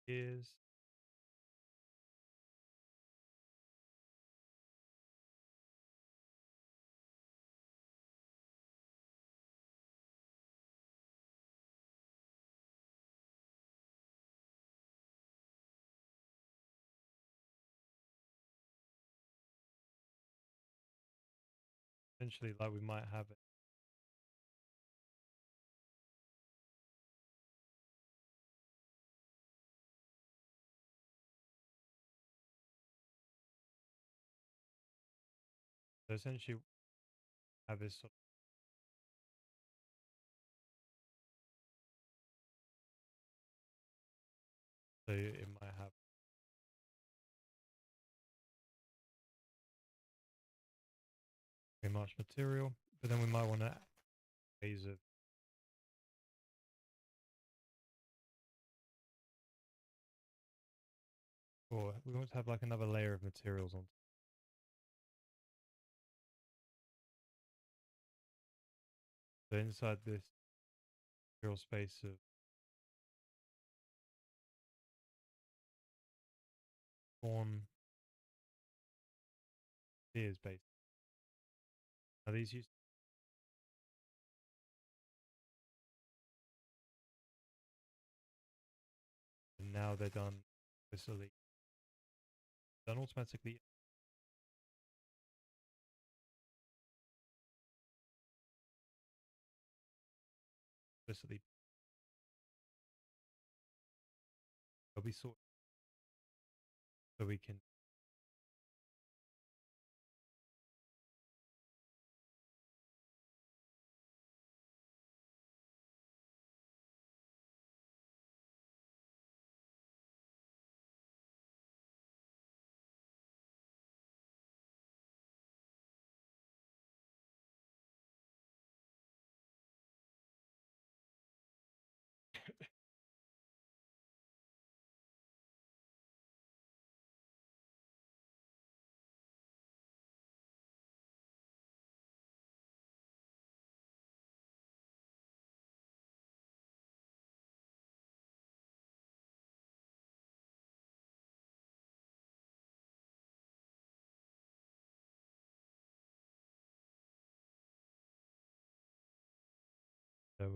is essentially like we might have it. So essentially have this sort so it might have very much material, but then we might want to ways of or we want to have like another layer of materials on. So inside this material space of form spheres based. Now these used and now they're done explicitly done automatically explicitly they'll be sorted so we can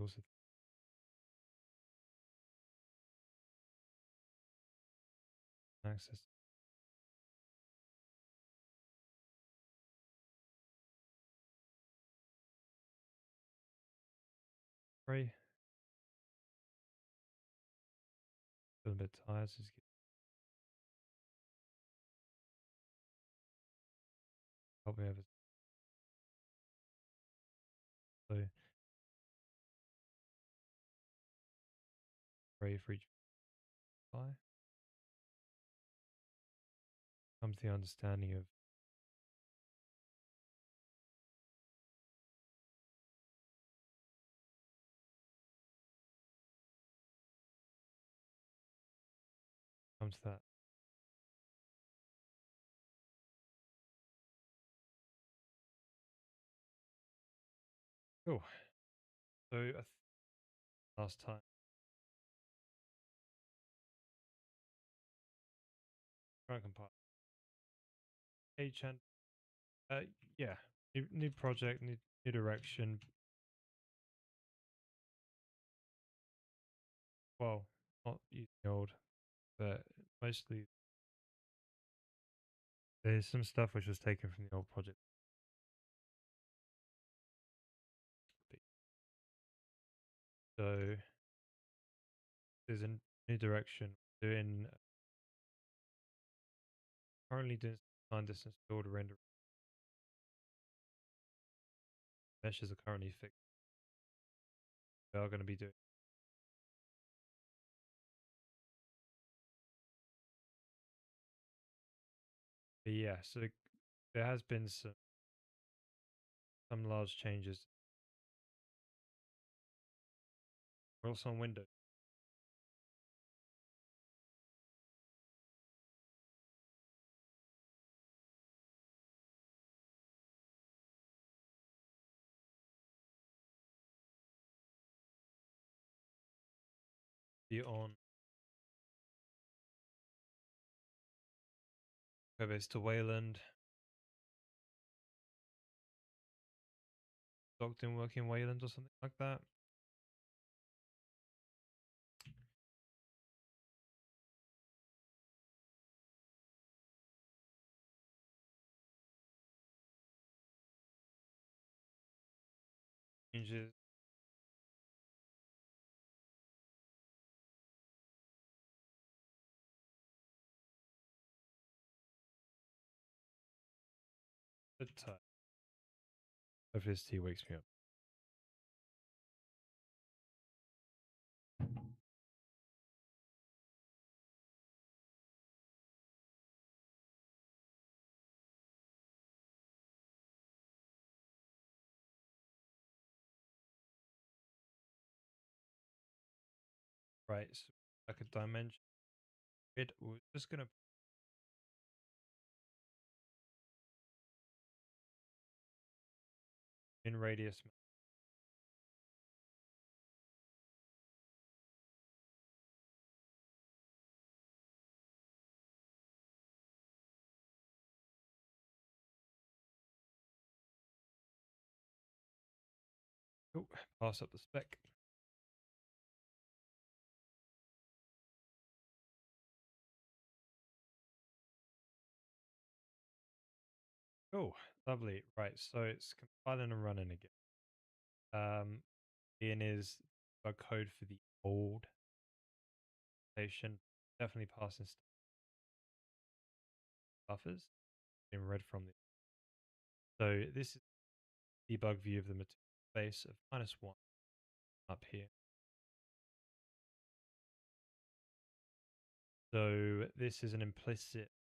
also access spray. Feeling a bit tired, so just help me over. So spray for each eye. Come to the understanding of come to that. Cool. So last time try and compile. Hey Chan, uh yeah. New project, new direction. Well, not using the old, but mostly there's some stuff which was taken from the old project. So there's a new direction. Doing currently doing time distance build render meshes are currently fixed. We are going to be doing. But yeah, so there has been some large changes. We're also on Windows. Be on Codebase to Wayland. Logged in working Wayland or something like that. Changes. The type. Hopefully this tea wakes me up. Right, so like a dimension. We're just gonna in radius. Oh, pass up the spec. Oh, lovely. Right, so it's compiling and running again. Ian is a code for the old station. Definitely passing buffers being read from the. So this is debug view of the material space of -1 up here. So this is an implicit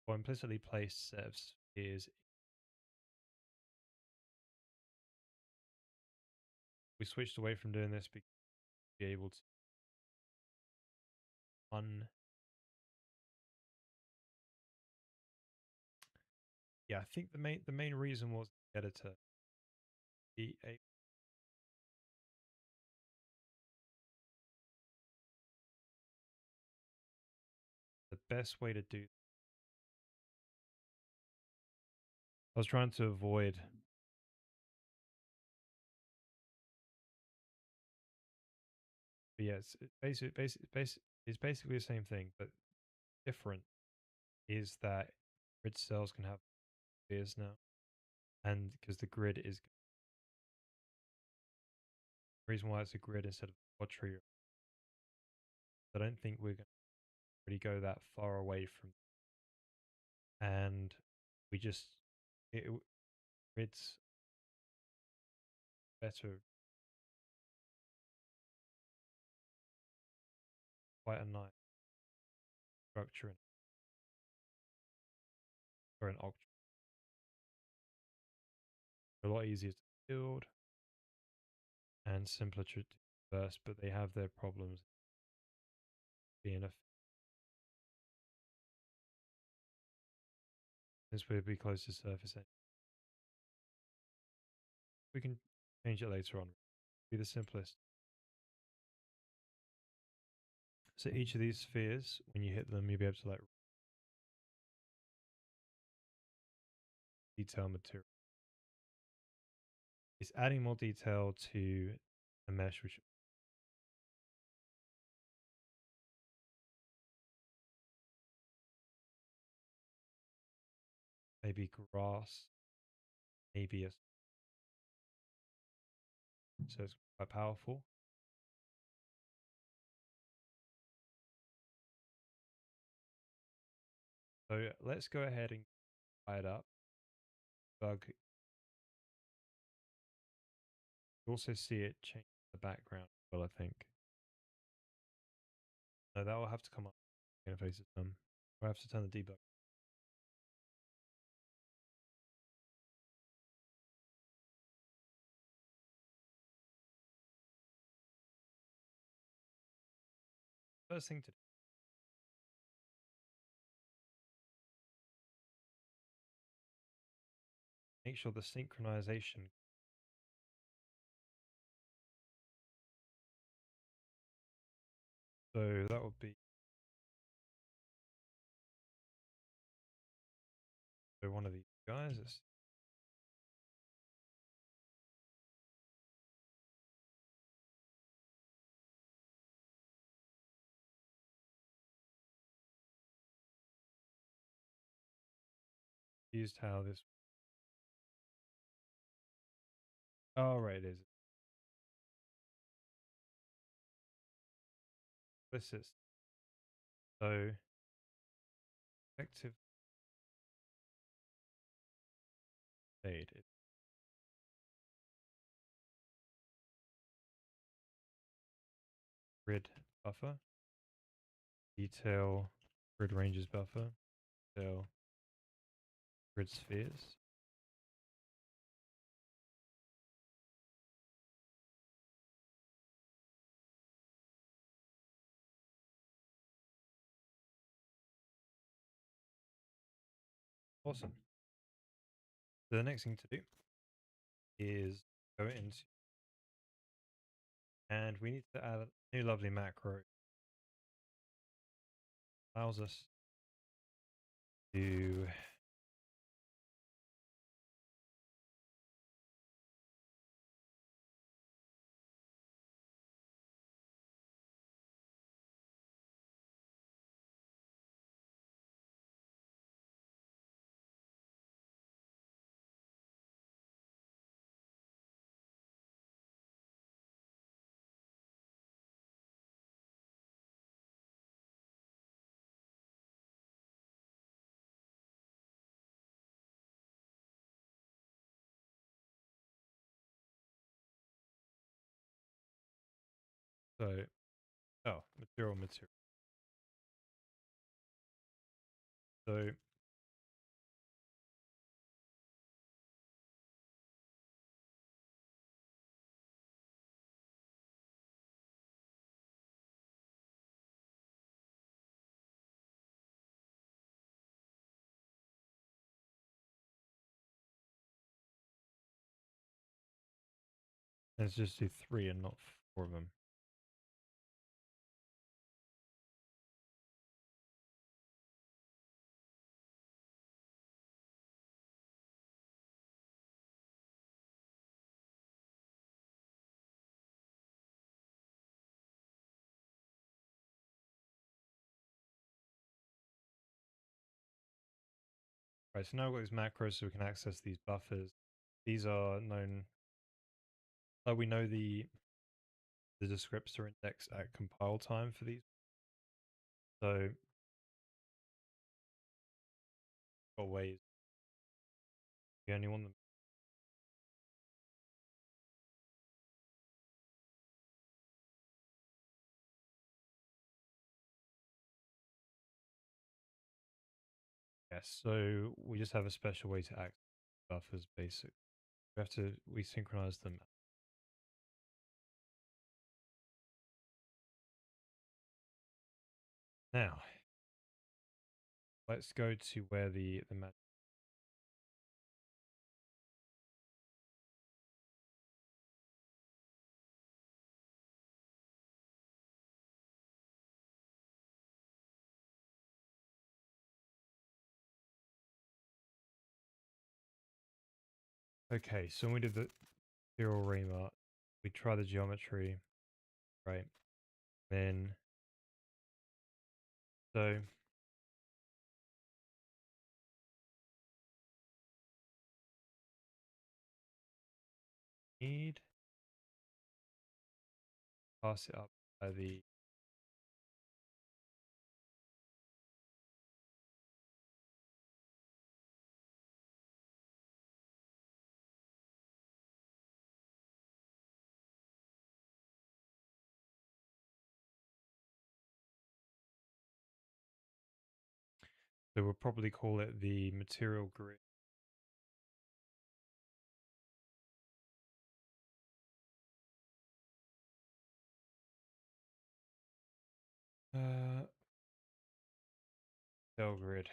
or implicitly placed set of spheres. We switched away from doing this because we be able to yeah, I think the main reason was the editor. The best way to do. I was trying to avoid. But yes, it's basically the same thing, but different is that grid cells can have spheres now, and because the grid is the reason why it's a grid instead of a quadtree. I don't think we're going to really go that far away from, and we just grids better, quite a nice structure for an octave, a lot easier to build and simpler to traverse, but they have their problems being a since we'll be close to surface. We can change it later on. Be the simplest. So each of these spheres, when you hit them, you'll be able to like detail material. It's adding more detail to a mesh, which maybe grass, maybe a, so it's quite powerful. So let's go ahead and fire it up. Bug. You also see it change the background. Well, I think. No, that will have to come up. Interface is done. I have to turn the debug. First thing to do. Make sure the synchronization. So that would be So one of these guys is used how this. Oh, right, it is. Explicit. So effective state is grid buffer, detail grid ranges buffer, detail grid spheres. Awesome. So the next thing to do is go into, and we need to add a new lovely macro. Allows us to so material. So let's just do 3 and not 4 of them. Right, so now we've got these macros so we can access these buffers. These are known, like we know the descriptor index at compile time for these. So got ways. You only want them. Yes, so we just have a special way to access buffers basic. We synchronize them. Now, let's go to where the magic. Okay, so when we did the serial remart, we try the geometry, right? Then so need pass it up by the. So we'll probably call it the material grid. Cell grid.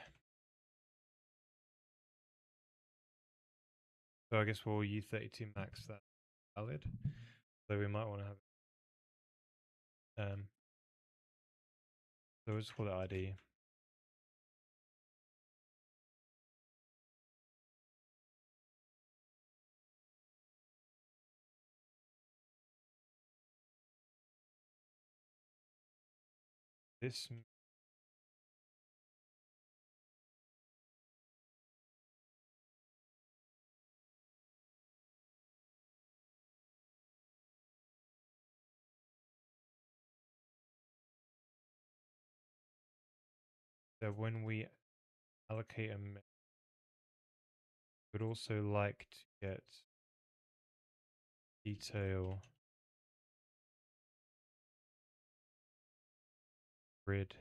So I guess we'll U32 max that valid. So we might want to have so we'll just call it ID. this that when we allocate a mesh, we'd also like to get detail grid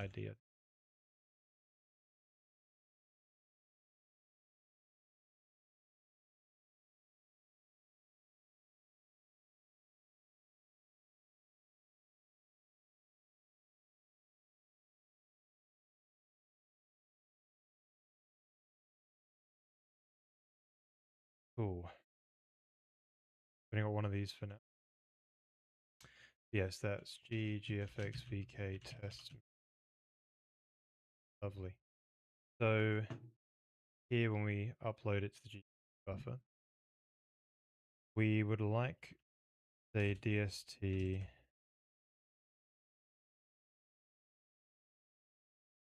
idea. Cool. We only got one of these for now. Yes, that's GFX VK test. Lovely. So here, when we upload it to the GPU buffer, we would like the DST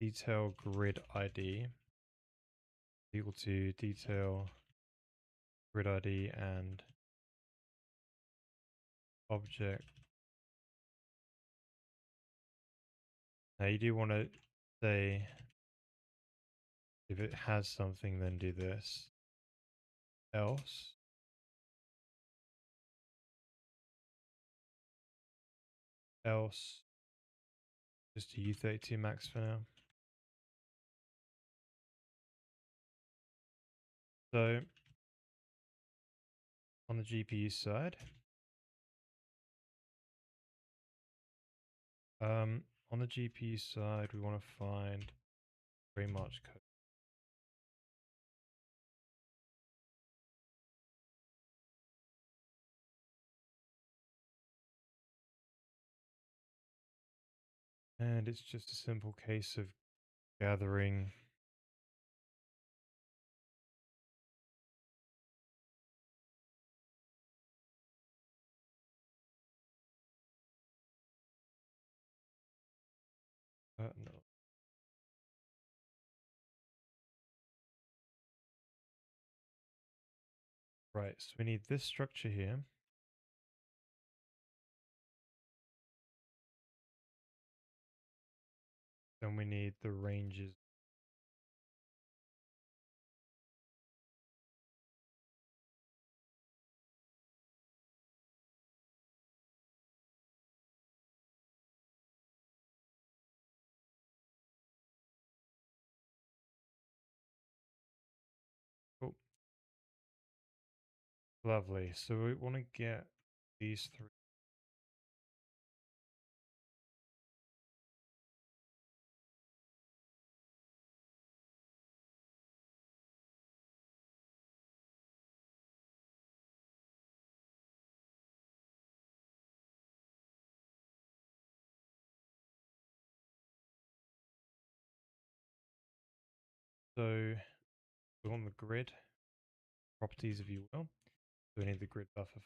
detail grid ID equal to detail grid ID and object. Now you do want to say if it has something, then do this. Else, just a U32 max for now. So on the GPU side, on the GPU side, we want to find very much code. And it's just a simple case of gathering no. Right, so we need this structure here. Then we need the ranges. Oh, lovely. So we want to get these three. So we want the grid properties, if you will. So we need the grid buffer.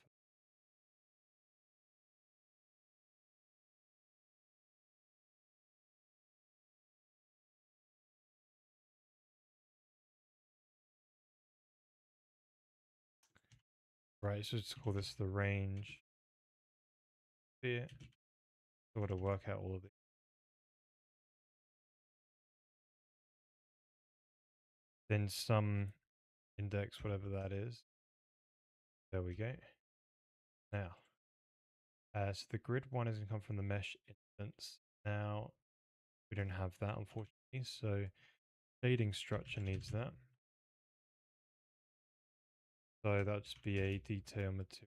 Right, so let's call this the range here. So to work out all of it. Then some index, whatever that is. There we go. Now, so the grid one is going to come from the mesh instance. Now, we don't have that, unfortunately, so shading structure needs that. So that'll just be a detail material.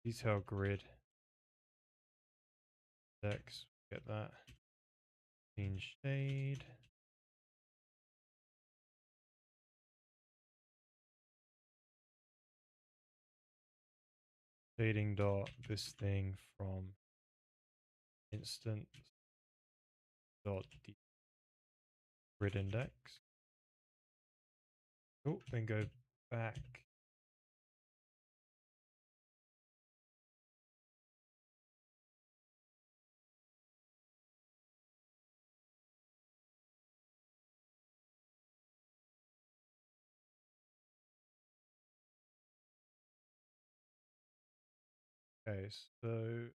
Detail grid. Index, get that. Clean shade. Shading dot this thing from instance dot grid index. Oh, then go back Okay, so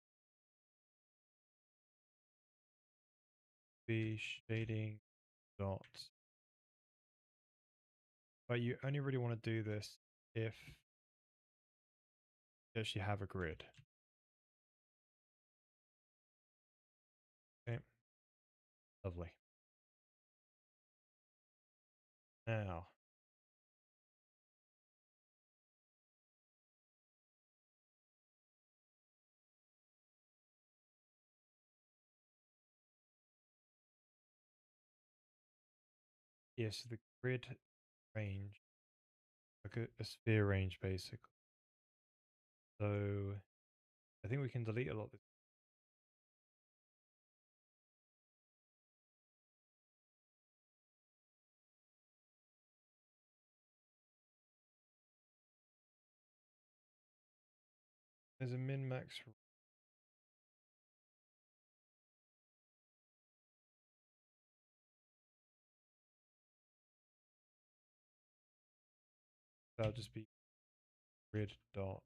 be shading dots. But you only really want to do this if you actually have a grid. Okay, lovely. Now, yes, the grid range, like a sphere range basically. So I think we can delete a lot of this. There's a min max. That'll just be grid dot.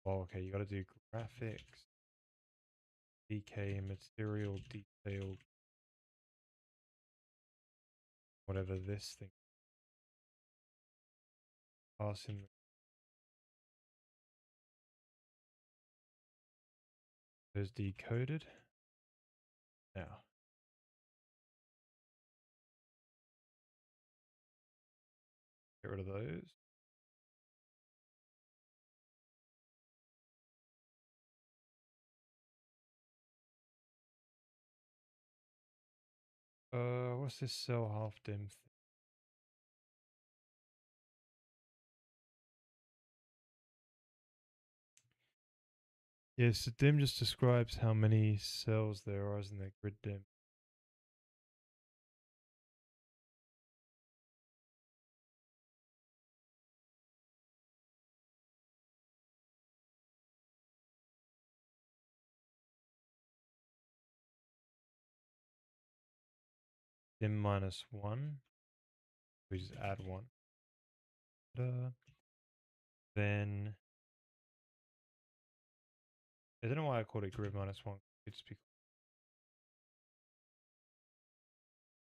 Oh, okay, you got to do graphics, DK, material detail, whatever this thing. Passing those decoded. Now, get rid of those. What's this cell half dim thing? Yes, the dim just describes how many cells there are in that grid dim. Dim minus one. We just add one. Then I don't know why I called it grid minus one. It's because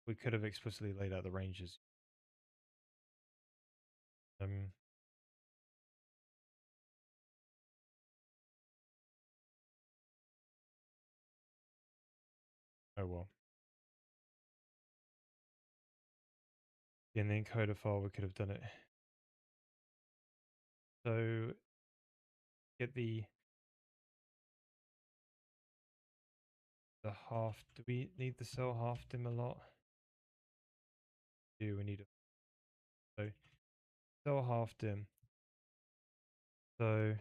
we could have explicitly laid out the ranges. Um, oh well. In the encoder file, we could have done it. So get the half. Do we need the cell half dim a lot? Do we need it? So cell half dim. So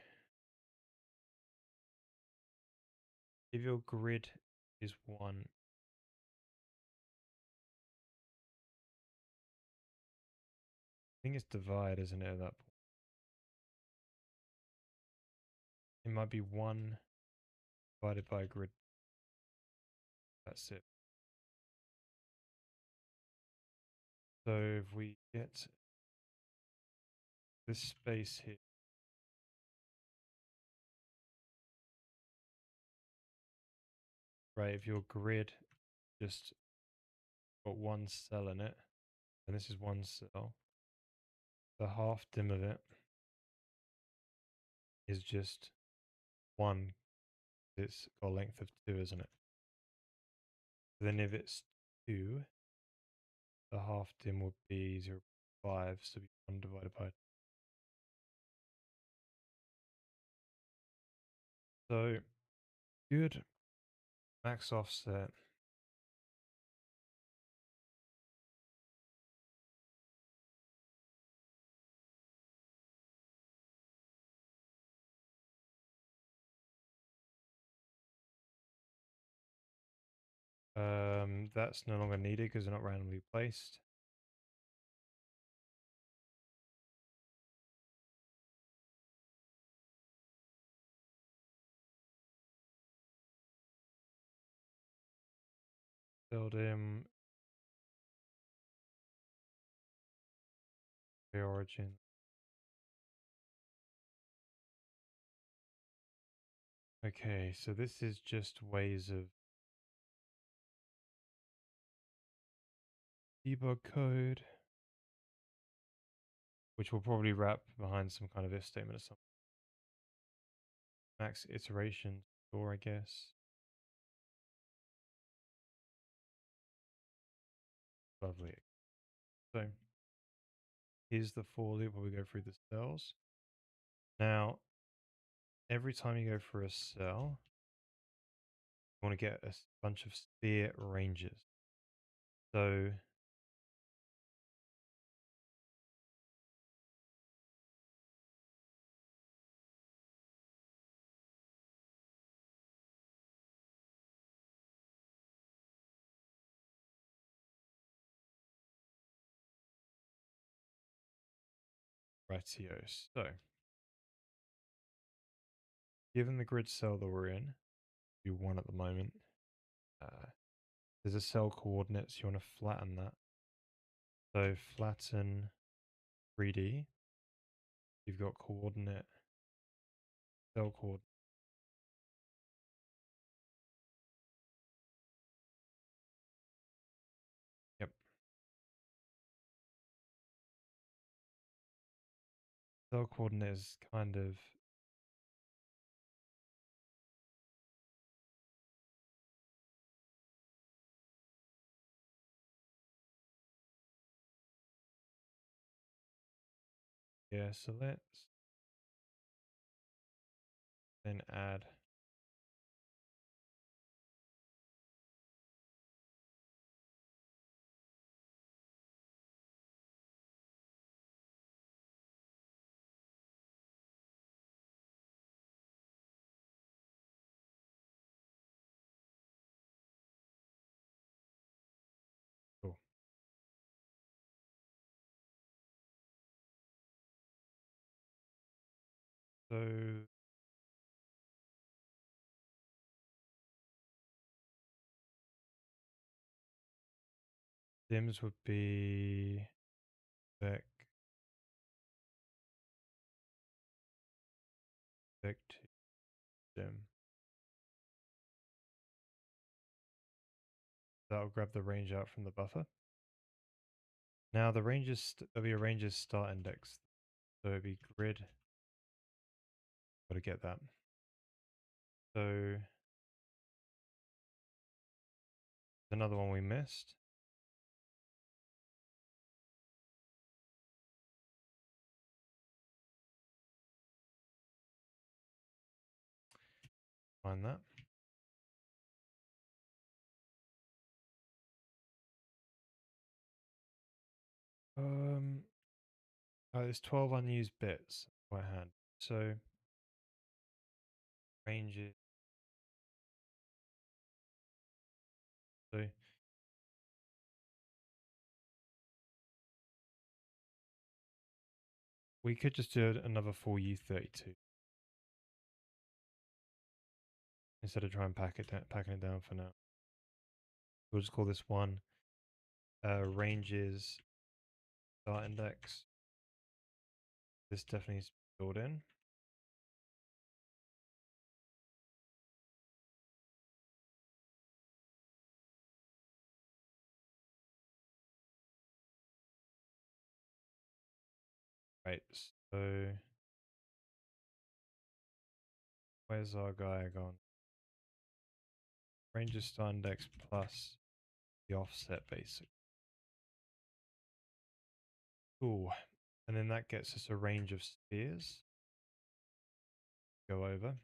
if your grid is one, I think it's divide, isn't it? At that point, it might be one divided by a grid. That's it. So if we get this space here, right? If your grid just got one cell in it, and this is one cell, the half dim of it is just one. It's got a length of two, isn't it? Then if it's two, the half dim would be 0.5, so it'd be 1 divided by. So good max offset. That's no longer needed because they're not randomly placed. Build in the origin. Okay, so this is just ways of debug code, which will probably wrap behind some kind of if statement or something. Max iteration store, I guess. Lovely. So here's the for loop where we go through the cells. Now, every time you go through a cell, you want to get a bunch of sphere ranges. So rightio. So given the grid cell that we're in, we one at the moment, there's a cell coordinates. You want to flatten that. So flatten 3D. You've got coordinate, cell coordinate. Yep. Cell coordinate is kind of yeah. So let's then add. Cool. So dims would be vec vec dim. That'll grab the range out from the buffer. Now the ranges there'll be a ranges start index. So it'll be grid. Got to get that. So another one we missed. Find that. There's 12 unused bits by hand. So ranges. So we could just do another full U32 instead of trying packing it down for now. We'll just call this one ranges start index. This definitely needs to be filled in. Right, so where's our guy gone? Ranges start index plus the offset basic. Cool. And then that gets us a range of spheres. Go over.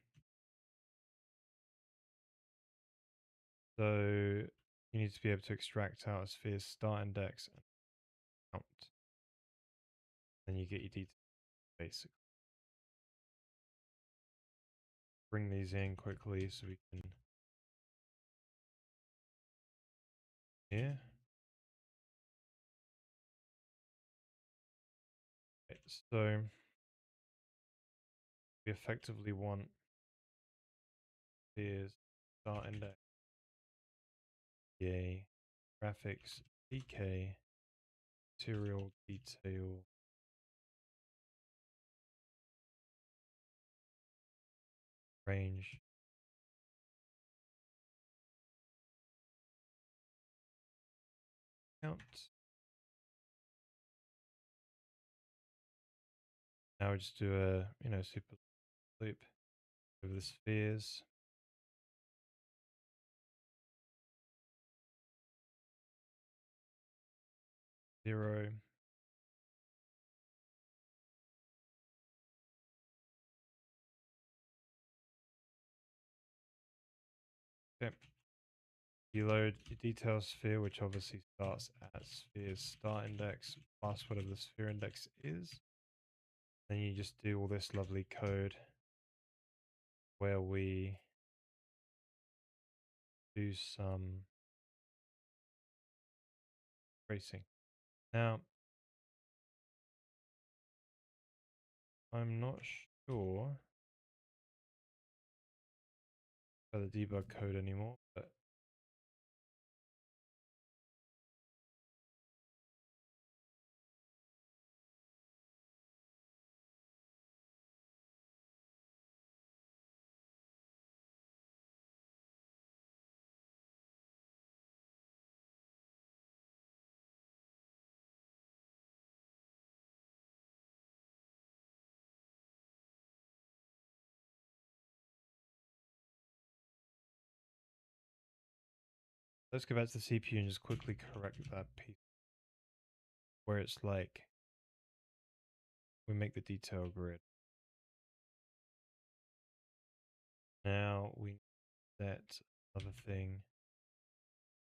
So you need to be able to extract out a sphere's start index and count. Then you get your details basic. Bring these in quickly so we can. Yeah. Okay, so we effectively want spheres start index, PA, graphics, PK, material detail, range, count. Now we just do a super loop over the spheres. Zero. Okay. You load your detail sphere, which obviously starts at sphere's start index plus whatever the sphere index is. Then you just do all this lovely code where we do some tracing. Now, I'm not sure about the debug code anymore, but let's go back to the CPU and just quickly correct that piece where it's like we make the detail grid. Now we set another thing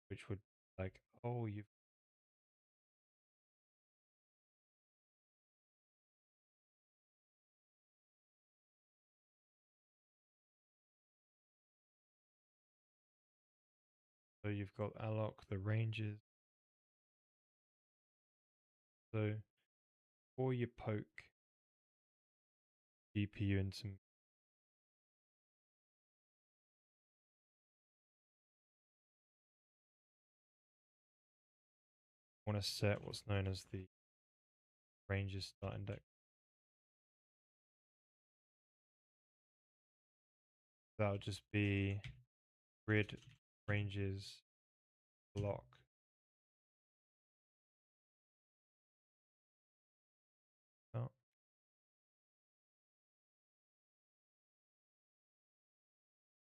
which would like, oh, you've got alloc the ranges. So before you poke GPU into want to set what's known as the ranges start index. That'll just be grid ranges block. Oh.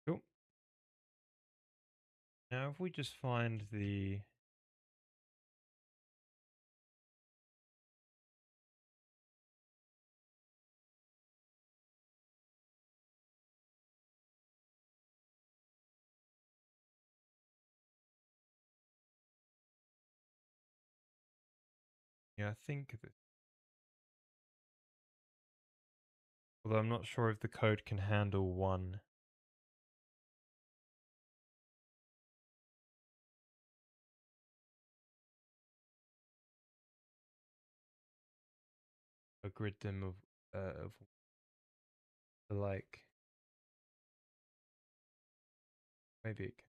Cool. Now if we just find the yeah, I think that, although I'm not sure if the code can handle one. A grid dim of like maybe it can.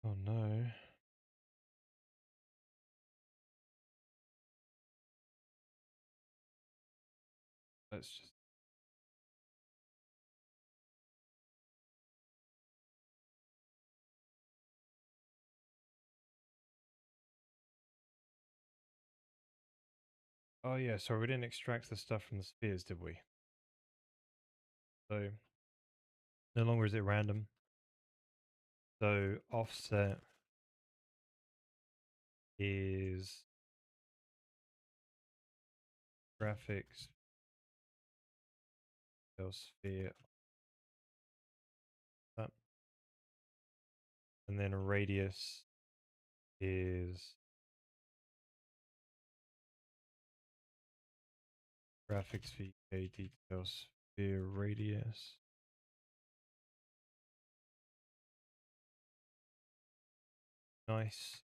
Oh no. Let's just oh yeah, sorry, we didn't extract the stuff from the spheres, did we? So no longer is it random. So offset is graphics sphere that, and then a radius is graphics VK details sphere radius. Nice.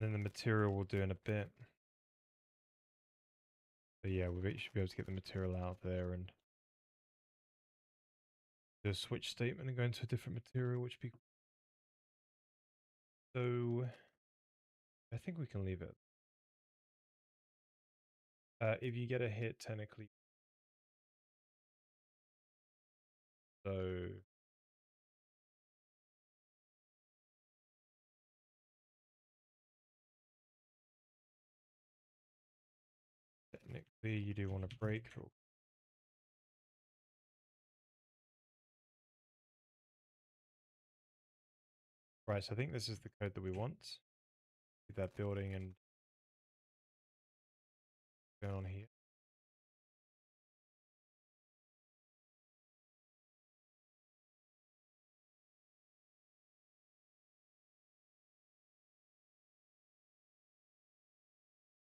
Then the material we'll do in a bit. But yeah, we should be able to get the material out there and do a switch statement and go into a different material, which be so. I think we can leave it. If you get a hit, technically So technically you do want to break. Right, so I think this is the code that we want. Get that building and going on here.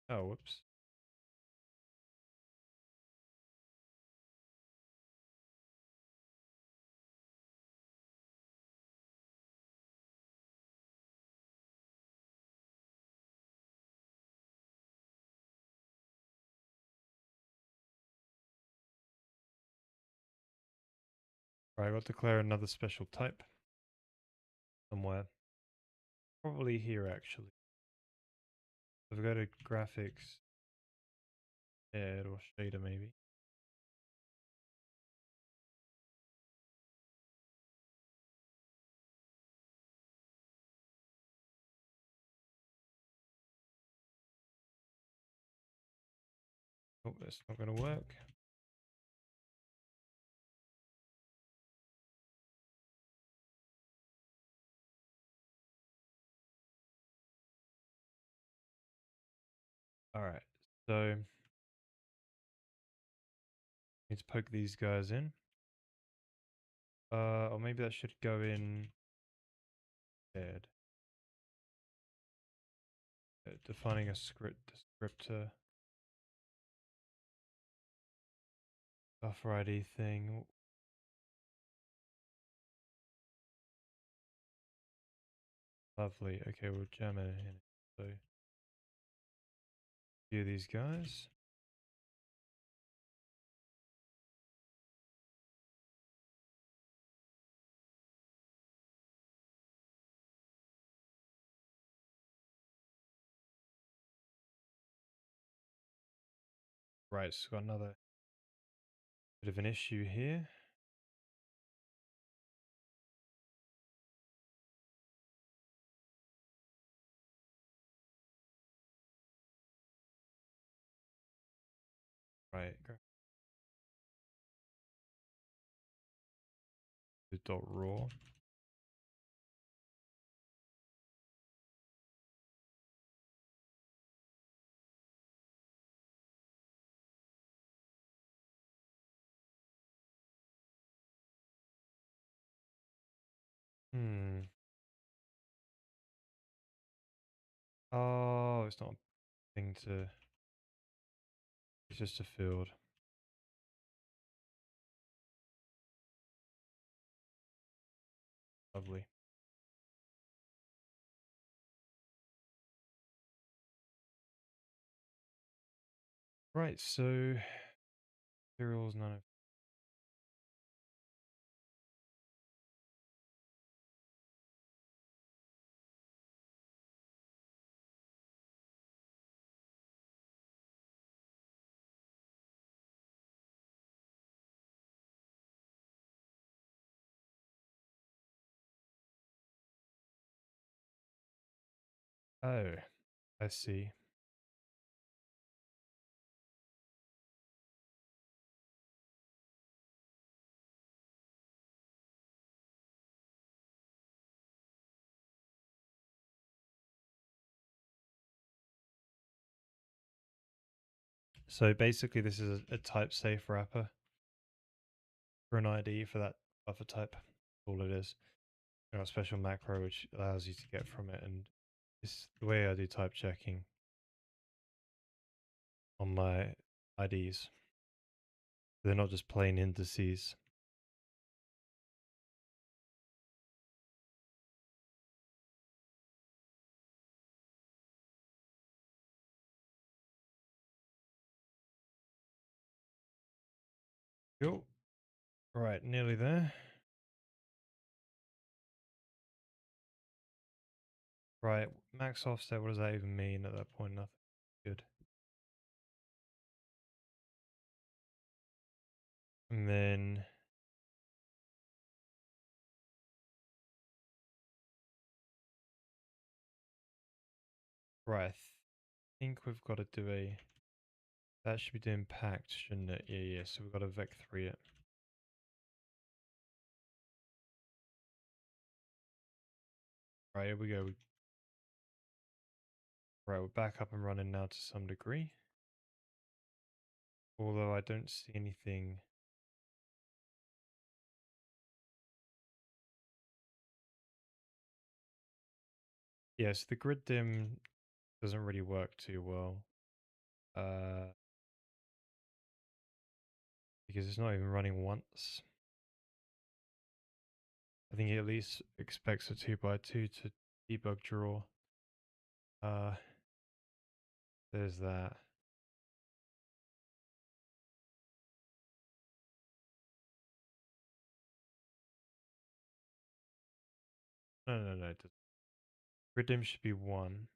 Oh, whoops. Right, I've got to declare another special type somewhere. Probably here, actually. If I go to graphics, add or shader maybe. Oh, that's not going to work. All right, so need to poke these guys in. Or maybe that should go in add. Defining a script descriptor buffer ID thing. Lovely. Okay, we'll jam it in. So, view these guys. Right, so got another bit of an issue here. Right, go to dot raw. Hmm. Oh, it's not a thing to. It's just a field. Lovely. Right, so materials none of. Oh, I see. So basically, this is a type safe wrapper for an ID for that buffer type. All it is. I got a special macro which allows you to get from it, and it's the way I do type checking on my IDs. They're not just plain indices. Cool. Right, nearly there. Right, max offset, what does that even mean at that point? Nothing. Good. And then Right, I think we've got to do a... That should be doing packed, shouldn't it? Yeah, yeah, so we've got to vec3 it. Right, here we go. Right, we're back up and running now to some degree. Although I don't see anything... Yes, the grid dim doesn't really work too well. Because it's not even running once. I think it at least expects a 2x2 to debug draw. There's that. No. Grid dim should be 1.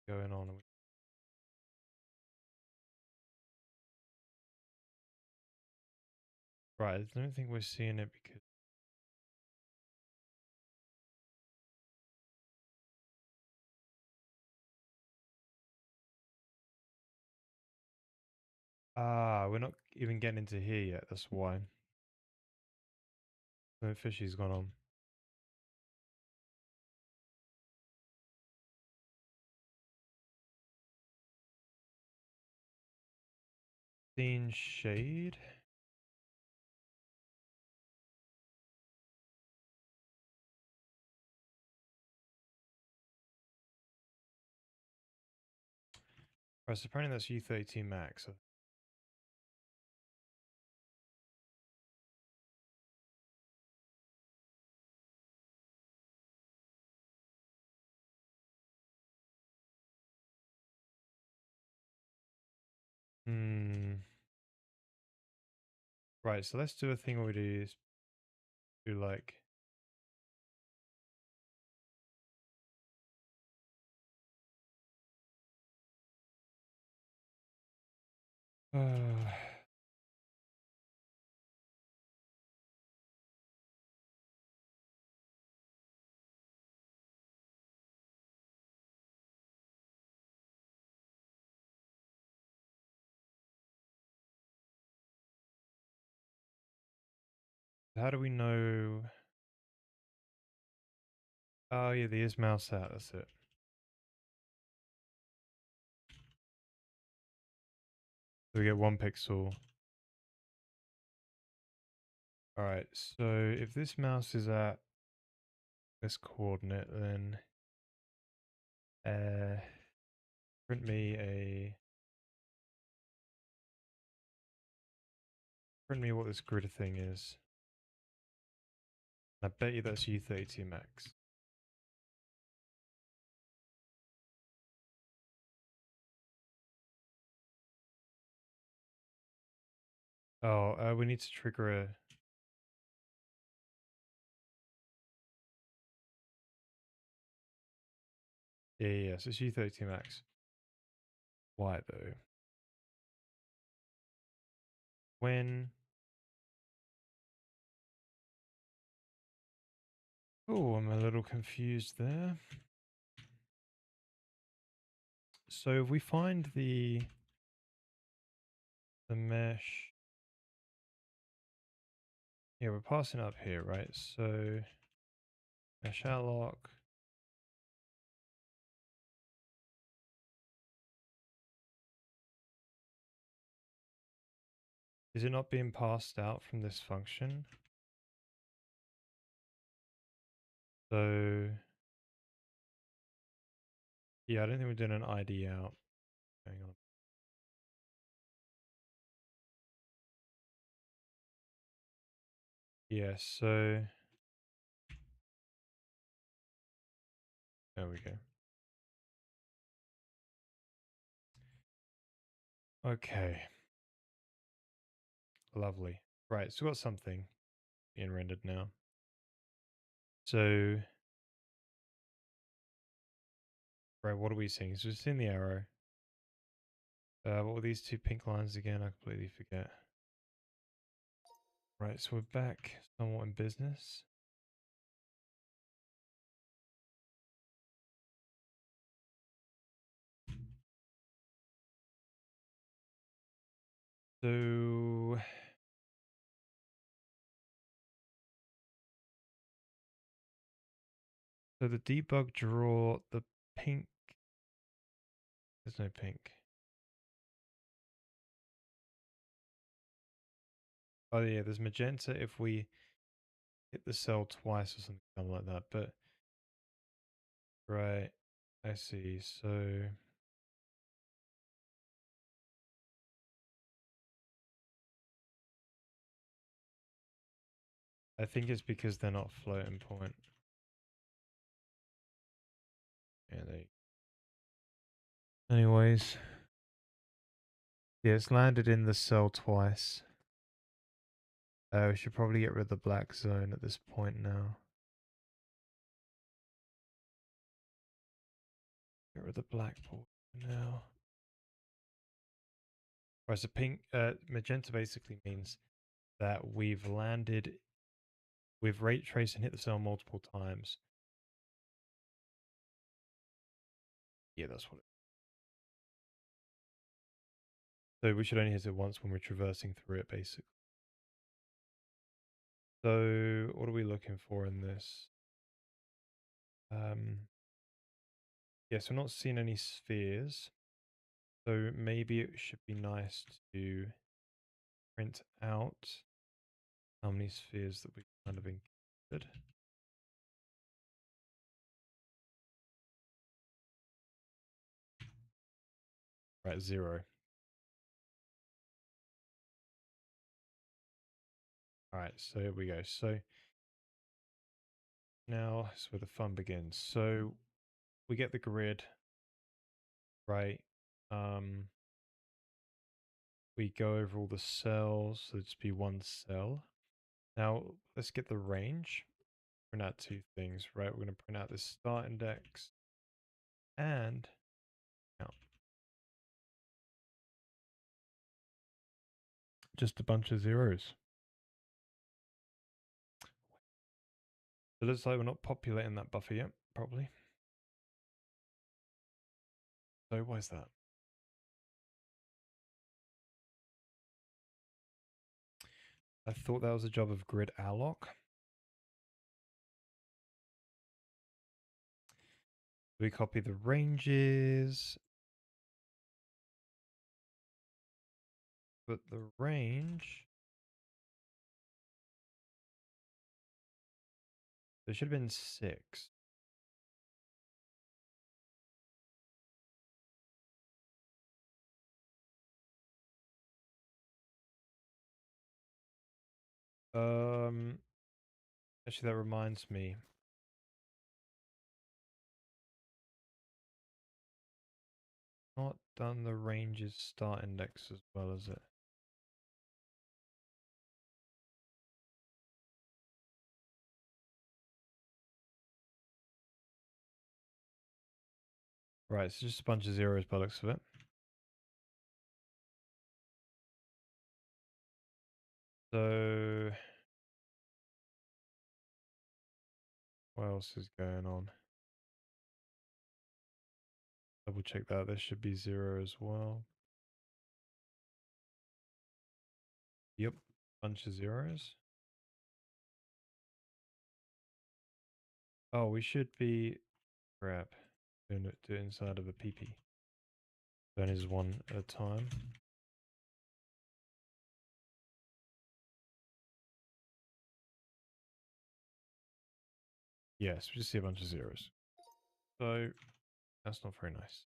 Going on. Right, I don't think we're seeing it because... we're not even getting into here yet, that's why. The fishy's gone on. Seen shade? Right, so apparently that's U32 max. Right, so let's do a thing where we do like... how do we know... Oh yeah, there is mouse out, that's it. So we get 1 pixel. Alright, so if this mouse is at this coordinate, then print me what this grid thing is. I bet you that's U32 max. Oh, we need to trigger a... Yeah, so it's U32 max. Why though? When... Oh, I'm a little confused there. So if we find the mesh... Yeah, we're passing up here, right? So mesh outlock. Is it not being passed out from this function? So yeah, I don't think we're doing an ID out. Hang on. Yeah, so there we go. Okay. Lovely. Right, so we've got something being rendered now. So, right, what are we seeing? So we've seen the arrow. What were these 2 pink lines again? I completely forget. Right, so we're back somewhat in business. So the debug draw, the pink, there's no pink. Oh yeah, there's magenta if we hit the cell twice or something like that, but right, I see. So I think it's because they're not floating point. Yeah, anyways. Yeah, it's landed in the cell twice. We should probably get rid of the black zone at this point now. Get rid of the black ball now. Right, so pink, magenta basically means that we've landed, we've ray traced and hit the cell multiple times. Yeah, that's what it is. So we should only hit it once when we're traversing through it, basically. So what are we looking for in this? Yes, we're not seeing any spheres. So maybe it should be nice to print out how many spheres that we kind of encountered. Right, 0. Alright, so here we go. So now is where the fun begins. So we get the grid, right? We go over all the cells, so it's be one cell. Now let's get the range. Print out two things, right? We're going to print out this start index and count. Just a bunch of zeros. It looks like we're not populating that buffer yet, probably. So why is that? I thought that was a job of grid alloc. We copy the ranges, but the range, there should have been 6. Actually, that reminds me. Not done the ranges start index as well as it. Right, it's just a bunch of zeros by the looks of it. So, what else is going on? Double check that. There should be 0 as well. Yep, bunch of zeros. Oh, we should be crap. Do it inside of a PP. Then is one at a time. Yes, we just see a bunch of zeros. So that's not very nice.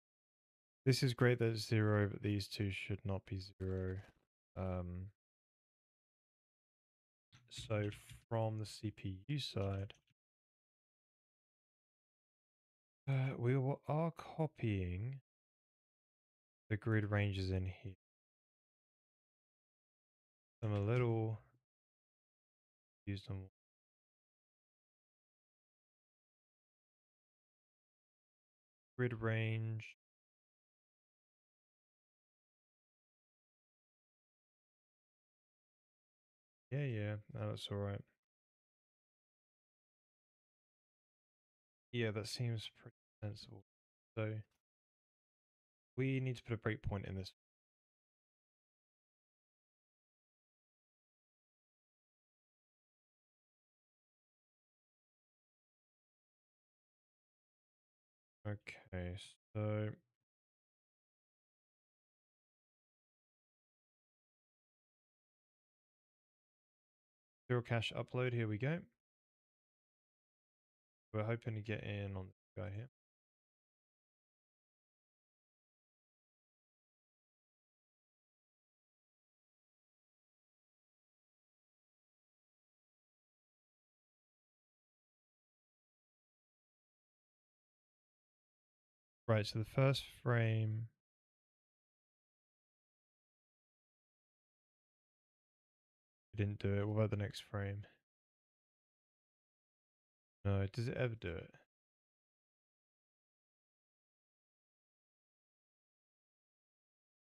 This is great that it's 0, but these two should not be 0. So from the CPU side, we are copying the grid ranges in here. I'm a little used on grid range. Yeah, yeah, no, that's all right. Yeah, that seems pretty sensible. So we need to put a breakpoint in this. Okay, so zero cache upload. Here we go. We're hoping to get in on this guy here. Right, so the first frame, we didn't do it. What about the next frame? No, does it ever do it?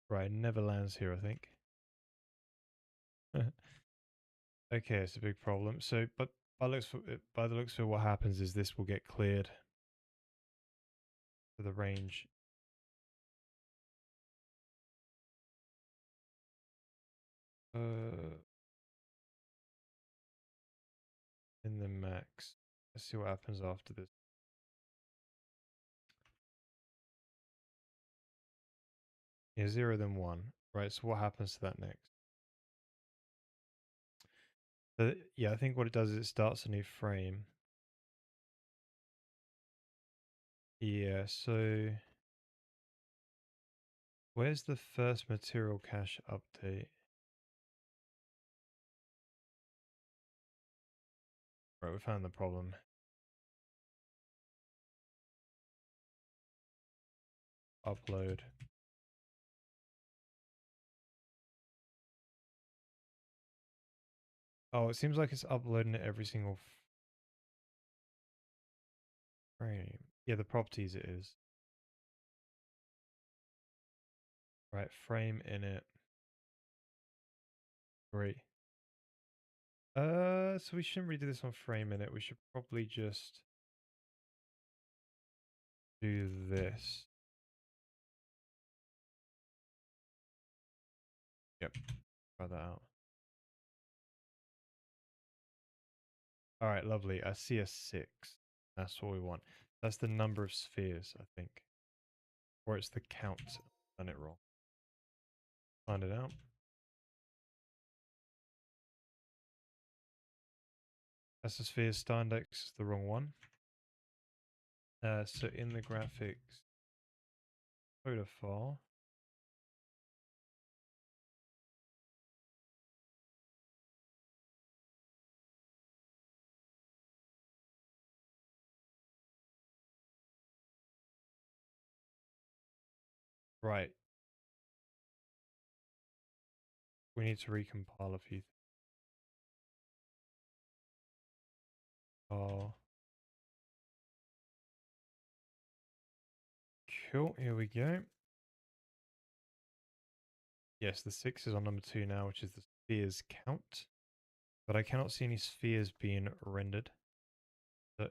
Right, it never lands here, I think. Okay, it's a big problem. So, but by the looks of it, what happens is this will get cleared for the range. Uh, in the max. Let's see what happens after this. Yeah, 0 then 1. Right, so what happens to that next? Yeah, I think what it does is it starts a new frame. Yeah, so where's the first material cache update? Right, we found the problem. Upload. Oh, it seems like it's uploading it every single frame. Yeah, the properties it is. Right, frame init. Great. So we shouldn't really do this on frame init. We should probably just do this. Yep, try that out. All right, lovely. I see a 6. That's what we want. That's the number of spheres, I think. Or it's the count. Done it wrong. Find it out. That's the sphere star index is the wrong one. So in the graphics folder file, right, we need to recompile a few. Oh, cool. Here we go. Yes, the 6 is on number 2 now, which is the spheres count. But I cannot see any spheres being rendered. So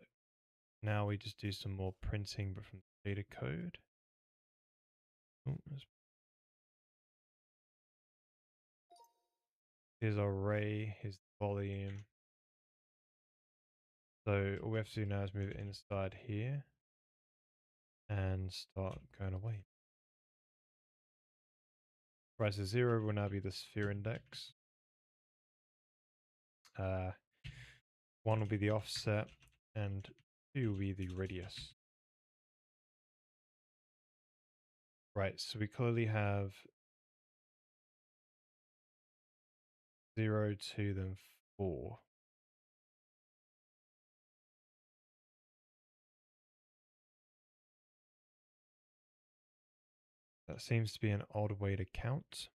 now we just do some more printing, but from the data code. Oh, here's our array, here's the volume. So all we have to do now is move it inside here and start going away. Right, so 0 will now be the sphere index. 1 will be the offset, and 2 will be the radius. Right, so we clearly have 0, 2, then 4. That seems to be an odd way to count.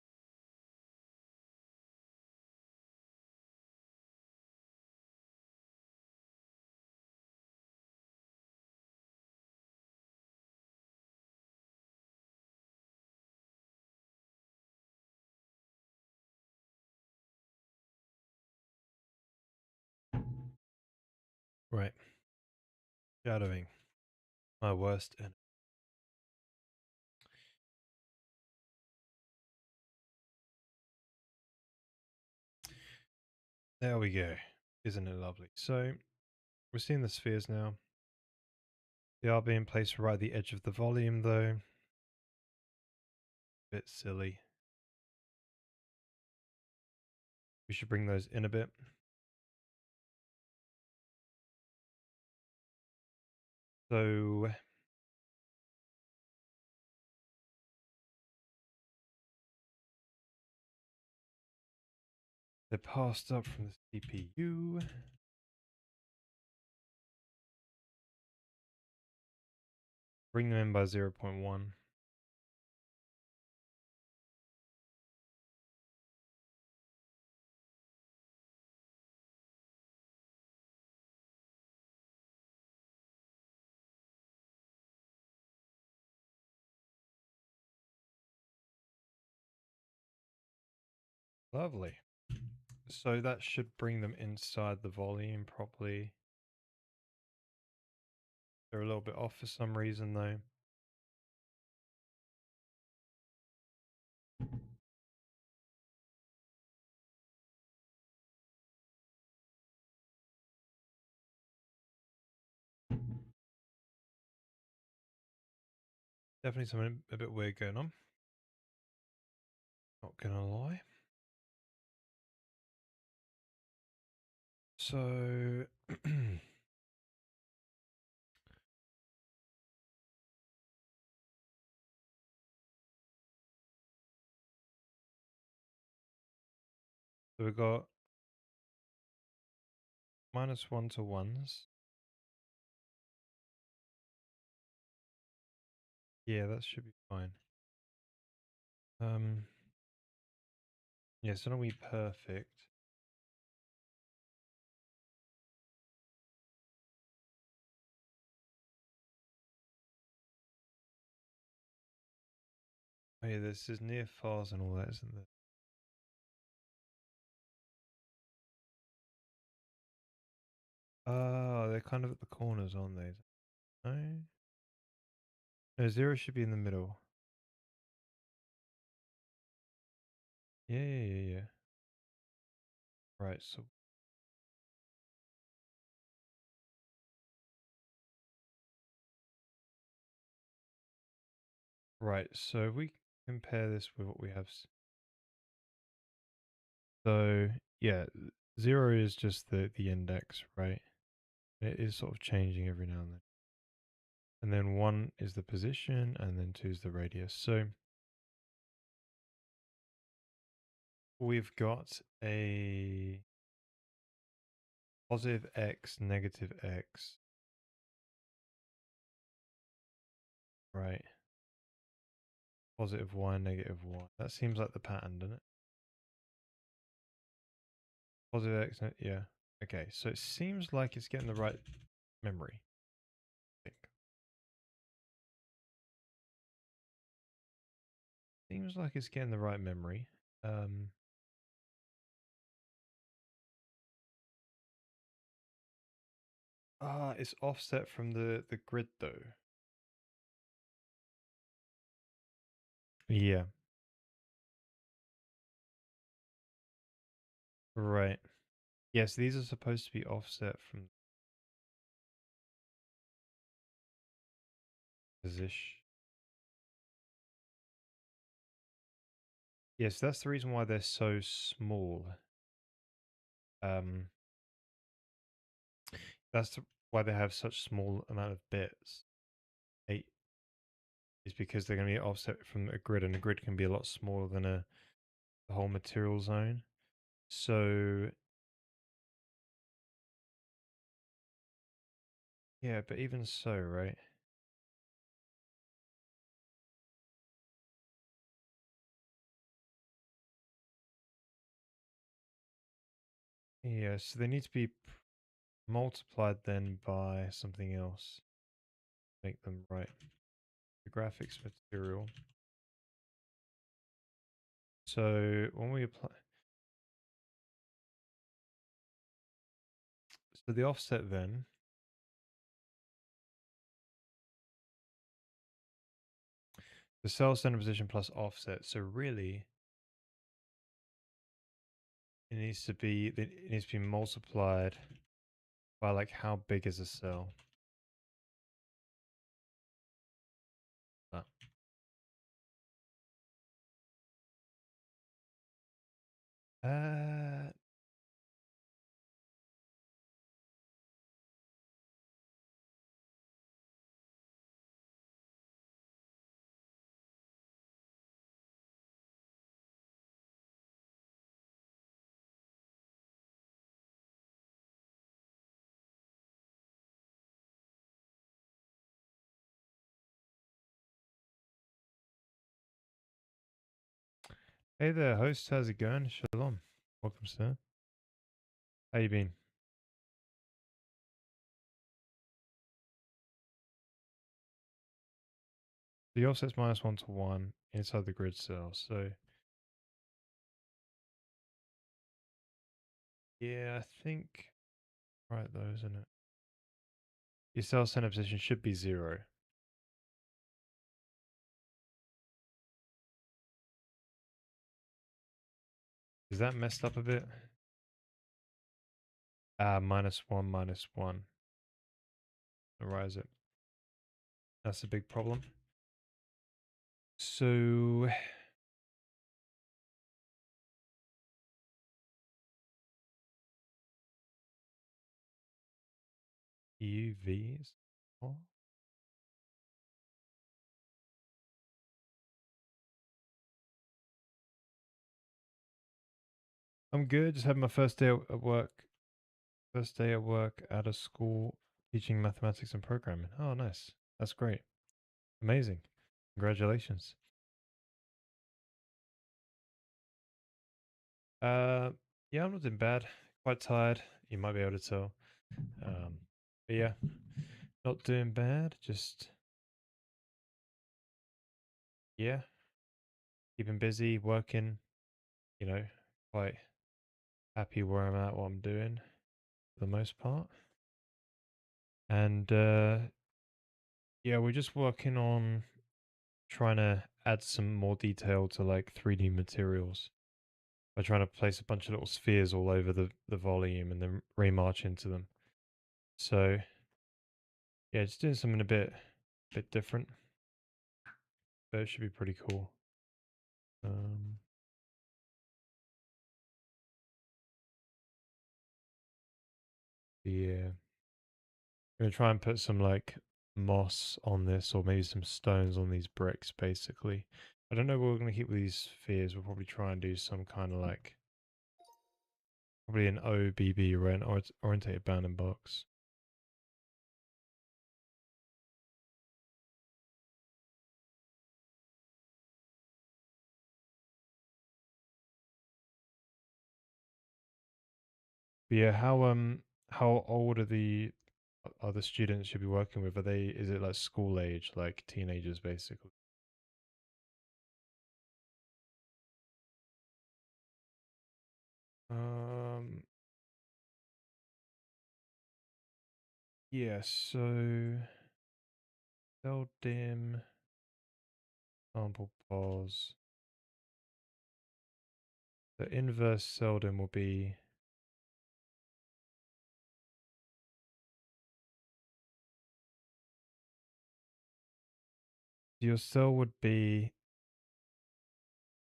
Right. Shadowing. My worst enemy. There we go. Isn't it lovely? So we're seeing the spheres now. They are being placed right at the edge of the volume though. Bit silly. We should bring those in a bit. So they're passed up from the CPU. Bring them in by 0.1. Lovely. So that should bring them inside the volume properly. They're a little bit off for some reason though. Definitely something a bit weird going on. Not gonna lie. So so we've got -1 to 1s. Yeah, that should be fine. Yeah, it's not gonna be perfect. Oh yeah, this is near fars and all that, isn't there? Oh, they're kind of at the corners, aren't they? No? No, 0 should be in the middle. Yeah. Right, so right, so we compare this with what we have. So yeah, 0 is just the index, right? It is sort of changing every now and then. And then 1 is the position, and then 2 is the radius. So we've got a positive x, negative x, right? Positive y, negative y. That seems like the pattern, doesn't it? Positive x, yeah. Okay, so it seems like it's getting the right memory, I think. Seems like it's getting the right memory. It's offset from the grid though. Yeah. Right. Yes, these are supposed to be offset from position. Yes, that's the reason why they're so small. Um, why they have such small amount of bits. 8 is because they're going to be offset from a grid, and a grid can be a lot smaller than the whole material zone. So yeah, but even so, right? Yeah, so they need to be multiplied then by something else. Make them right. The graphics material. So when we apply, so the offset then the cell center position plus offset. So really, it needs to be multiplied by like how big is a cell. Oh. Uh, Hey there, host. How's it going? Shalom. Welcome, sir. How you been? The offset's minus 1 to 1 inside the grid cell. So, yeah, I think right though, isn't it? Your cell center position should be 0. Is that messed up a bit? Minus 1, minus 1. Arise it. That's a big problem. So, UVs. Oh. I'm good. Just had my first day at work. First day at work at a school teaching mathematics and programming. Oh, nice. That's great. Amazing. Congratulations. Uh, yeah, I'm not doing bad. Quite tired. You might be able to tell. But yeah, not doing bad. Just yeah, keeping busy, working. You know, quite happy where I'm at, what I'm doing for the most part. And yeah, we're just working on trying to add some more detail to like 3D materials by trying to place a bunch of little spheres all over the volume and then remarch into them. So yeah, just doing something a bit different, but it should be pretty cool. Um, yeah, I'm gonna try and put some like moss on this, or maybe some stones on these bricks. Basically, I don't know what we're gonna keep with these spheres. We'll probably try and do some kind of like probably an OBB, or an orientated bounding box. But yeah, how old are the students you'll be working with? Is it like school age, like teenagers basically? Um yeah, so cell dim, sample pause. The inverse cell dim will be your cell would be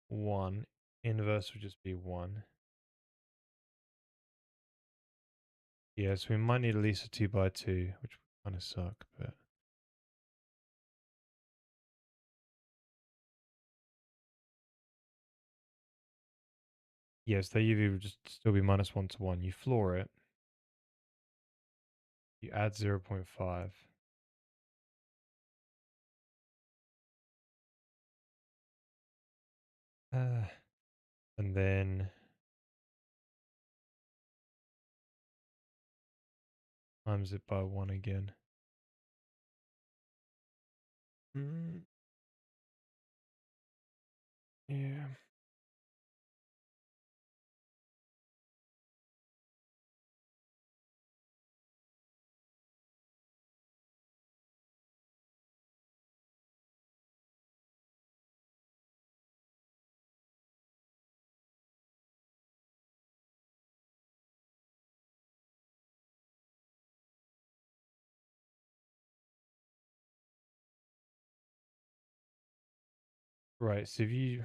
1, inverse would just be 1. Yeah, so we might need at least a 2 by 2, which would kind of suck, but yes, the UV would just still be minus 1 to 1. You floor it, you add 0.5. And then times it by 1 again. Mm, yeah. Right, so if you...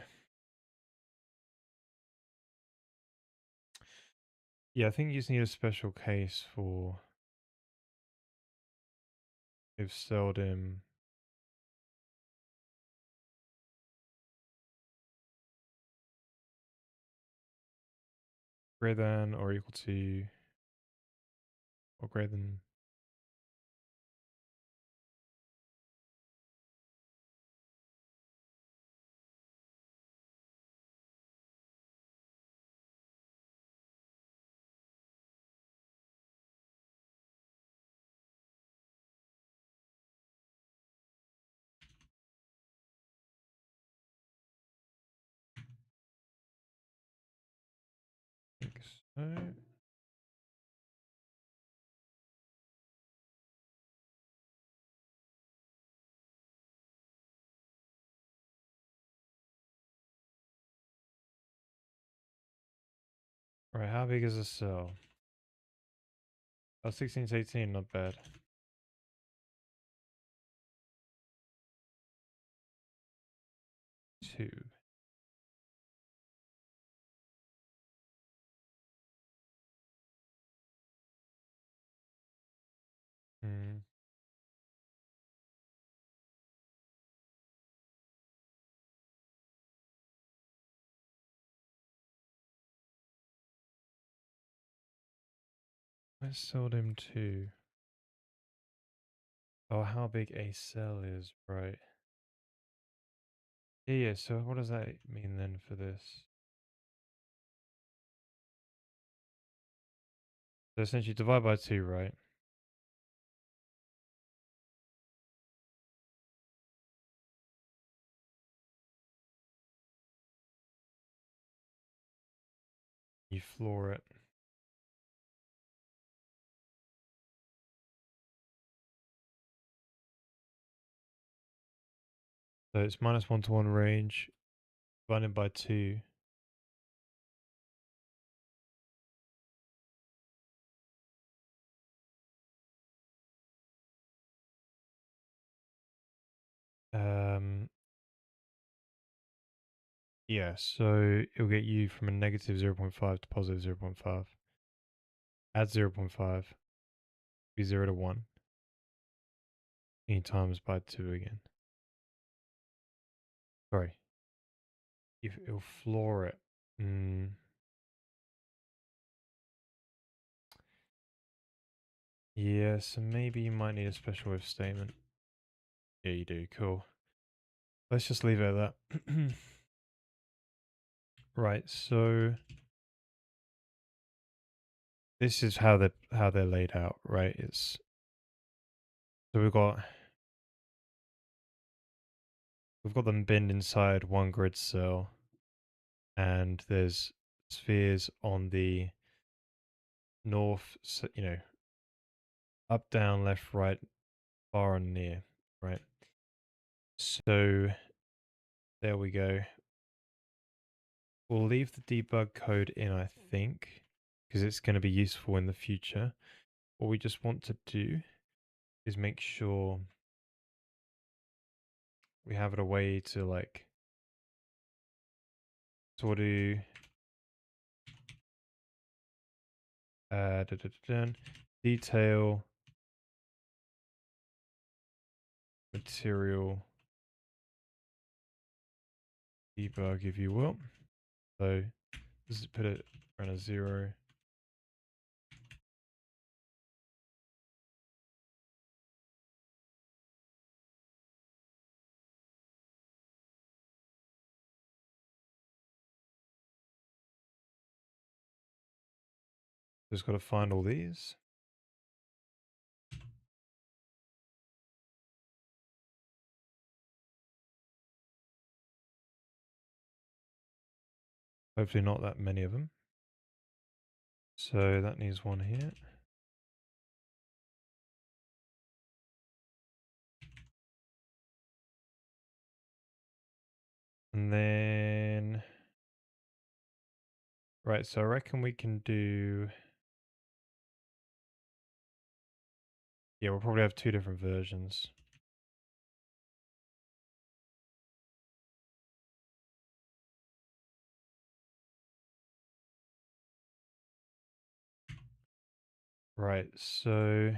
Yeah, I think you just need a special case for if seldom greater than or equal to or greater than... I think so. Right, how big is a cell? Oh, 16 to 18, not bad. 2. Hmm. Let's seldom 2. Oh, how big a cell is, right. Yeah, so what does that mean then for this? So essentially divide by 2, right? You floor it. So it's -1 to 1 range divided by 2. Um, yeah, so it'll get you from a negative 0.5 to positive 0.5. Add 0.5, be 0 to 1. E times by 2 again. Sorry. If it'll floor it. Yeah, so maybe you might need a special if statement. Yeah, you do. Cool. Let's just leave it at that. Right, so this is how they're laid out, right? It's so we've got them binned inside one grid cell, and there's spheres on the north, up, down, left, right, far, and near, right? So there we go. We'll leave the debug code in, I think, because it's going to be useful in the future. What we just want to do is make sure we have it a way to like sort of detail material debug, if you will. So this is put it around a 0. Just got to find all these. Hopefully not that many of them. So that needs one here. And then, right, so I reckon we can do, yeah, we'll probably have 2 different versions. Right, so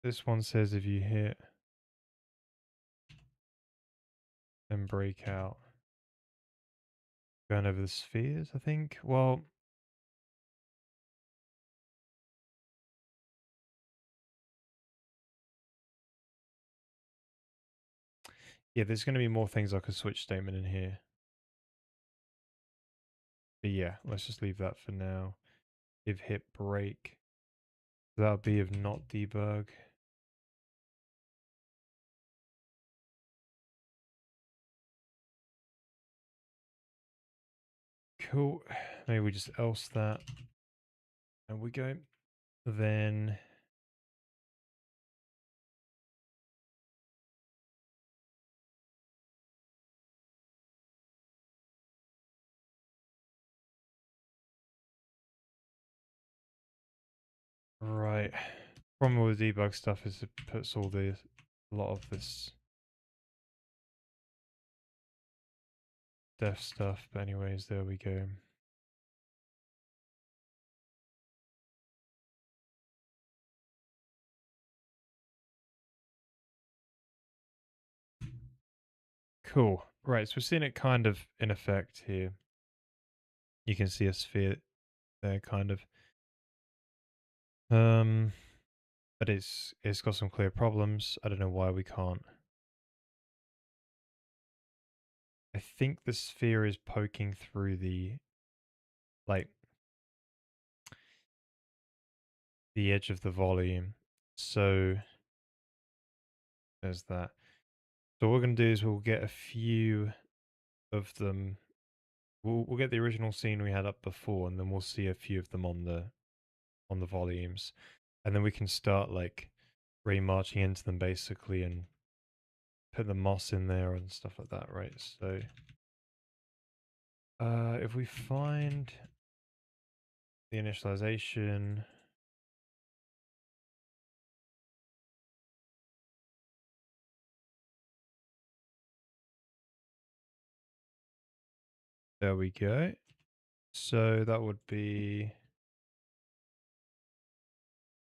this one says if you hit, then break out. Going over the spheres, I think. Well, yeah, there's going to be more things like a switch statement in here. But yeah, let's just leave that for now. If hit break, that'll be if not debug. Cool. Maybe we just else that. And we go. Then right. Problem with debug stuff is it puts all the a lot of this dev stuff. But anyways, there we go. Cool. Right, so we're seeing it kind of in effect here. You can see a sphere there, kind of. But it's got some clear problems. I don't know why we can't. I think the sphere is poking through the like the edge of the volume. So there's that. So what we're gonna do is we'll get a few of them. We'll get the original scene we had up before, and then we'll see a few of them on the volumes, and then we can start like remarching into them basically and put the moss in there and stuff like that, right? So if we find the initialization, there we go. So that would be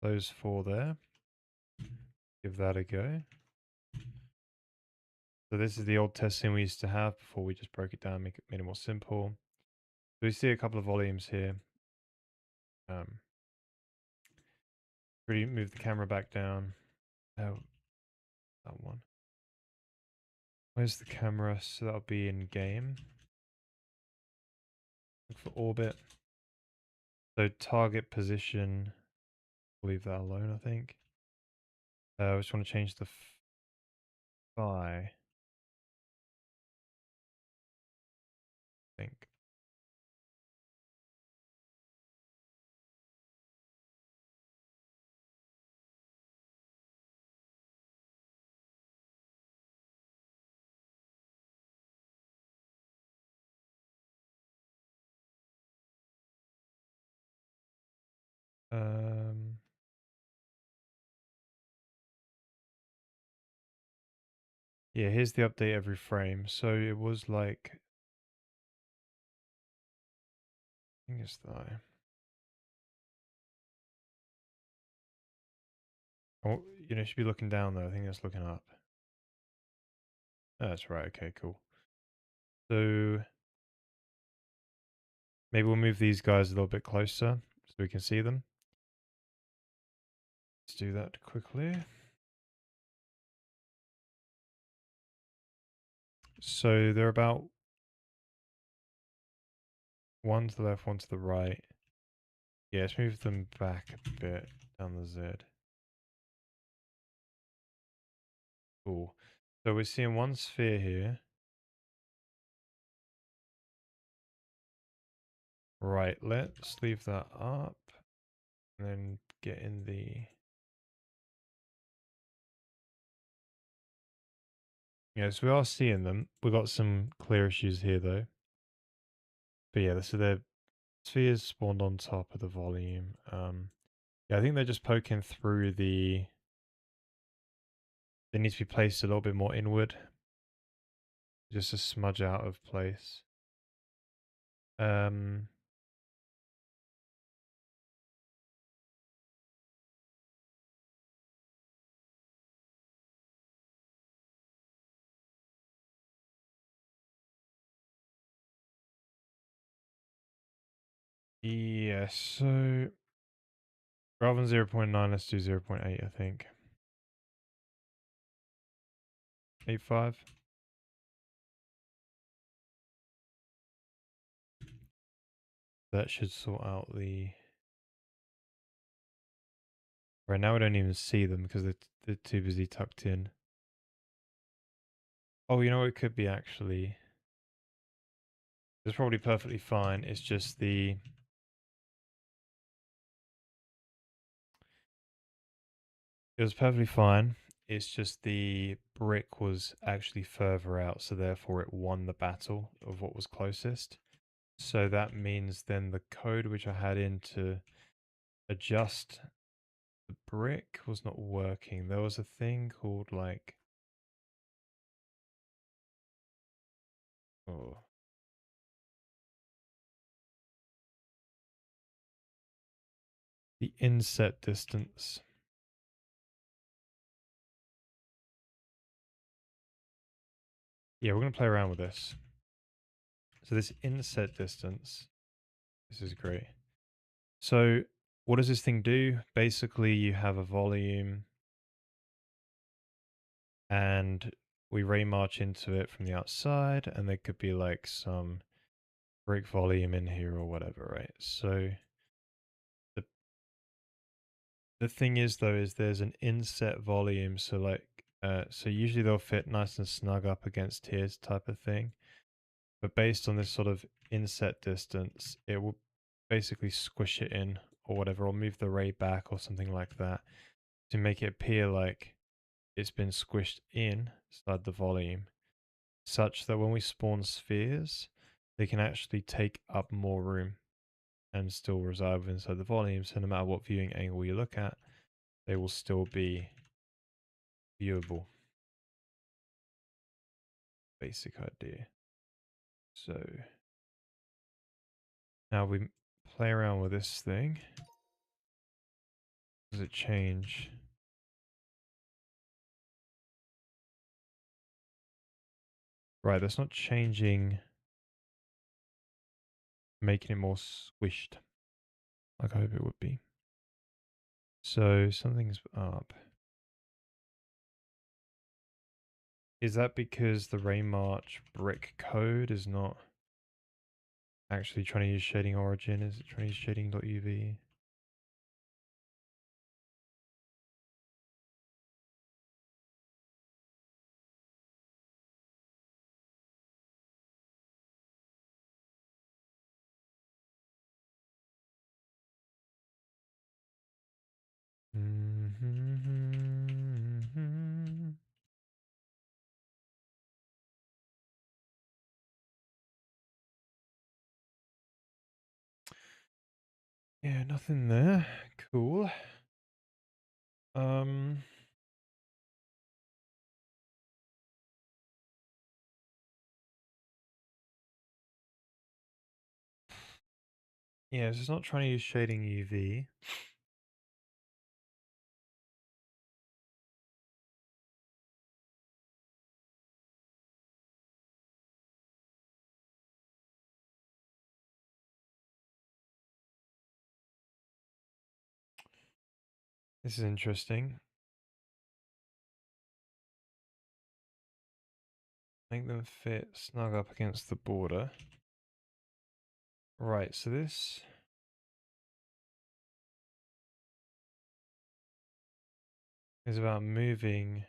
those four there. Give that a go. So this is the old testing we used to have before we just broke it down, made it more simple. So we see a couple of volumes here. Really move the camera back down. Oh, that one. Where's the camera? So that'll be in game. Look for orbit. So target position. Leave that alone, I think. I just want to change the phi. I think. Um, yeah, here's the update every frame. So it was like, I think it's that. Oh, you should be looking down though. I think that's looking up. Oh, that's right. Okay, cool. So maybe we'll move these guys a little bit closer so we can see them. Let's do that quickly. So they're about one to the left, one to the right. Yeah, let's move them back a bit down the Z. Cool. So we're seeing one sphere here. Right, let's leave that up and then get in the... Yes, we are seeing them. We've got some clear issues here though. But yeah, so the spheres spawned on top of the volume. Yeah, I think they're just poking through the... They need to be placed a little bit more inward. Just a smudge out of place. Um, yeah, so rather than 0.9, let's do 0.8, I think. 85. That should sort out the... Right now we don't even see them because they're too busy tucked in. Oh, you know what it could be actually? It's probably perfectly fine. It's just the... It was perfectly fine. It's just the brick was actually further out, so therefore it won the battle of what was closest. So that means then the code which I had in to adjust the brick was not working. There was a thing called like... Oh, the inset distance. Yeah, we're going to play around with this. So this inset distance, this is great. So what does this thing do? Basically, you have a volume and we ray march into it from the outside, and there could be like some brick volume in here or whatever, right? So the the thing is though is there's an inset volume, so like so usually they'll fit nice and snug up against here type of thing. But based on this sort of inset distance, it will basically squish it in or whatever, or move the ray back or something like that to make it appear like it's been squished inside the volume, such that when we spawn spheres, they can actually take up more room and still reside inside the volume. So no matter what viewing angle you look at, they will still be viewable. Basic idea. So now we play around with this thing. Does it change? Right, that's not changing, making it more squished, like I hope it would be. So something's up. Is that because the Raymarch brick code is not actually trying to use shading origin? Is it trying to use shading.uv? Yeah, nothing there. Cool. Um, yeah, so it's not trying to use shading UV. This is interesting. Make them fit snug up against the border. Right, so this is about moving.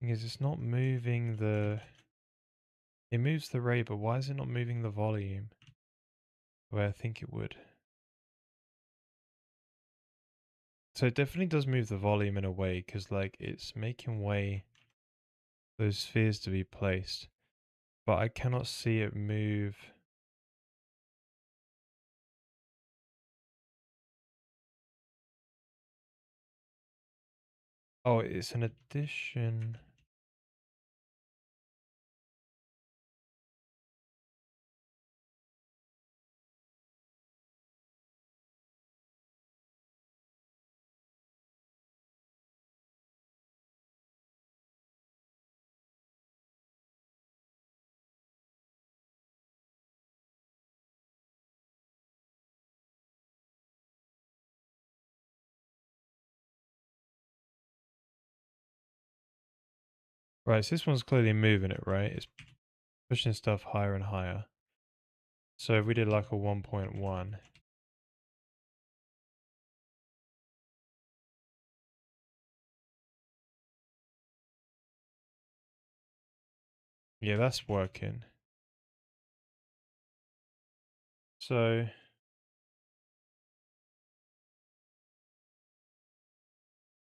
Thing is, it's not moving the... It moves the ray, but why is it not moving the volume? The way I think it would. So it definitely does move the volume in a way, because like it's making way for those spheres to be placed. But I cannot see it move. Oh, it's an addition. Right, so this one's clearly moving it, right? It's pushing stuff higher and higher. So if we did like a 1.1, yeah, that's working. So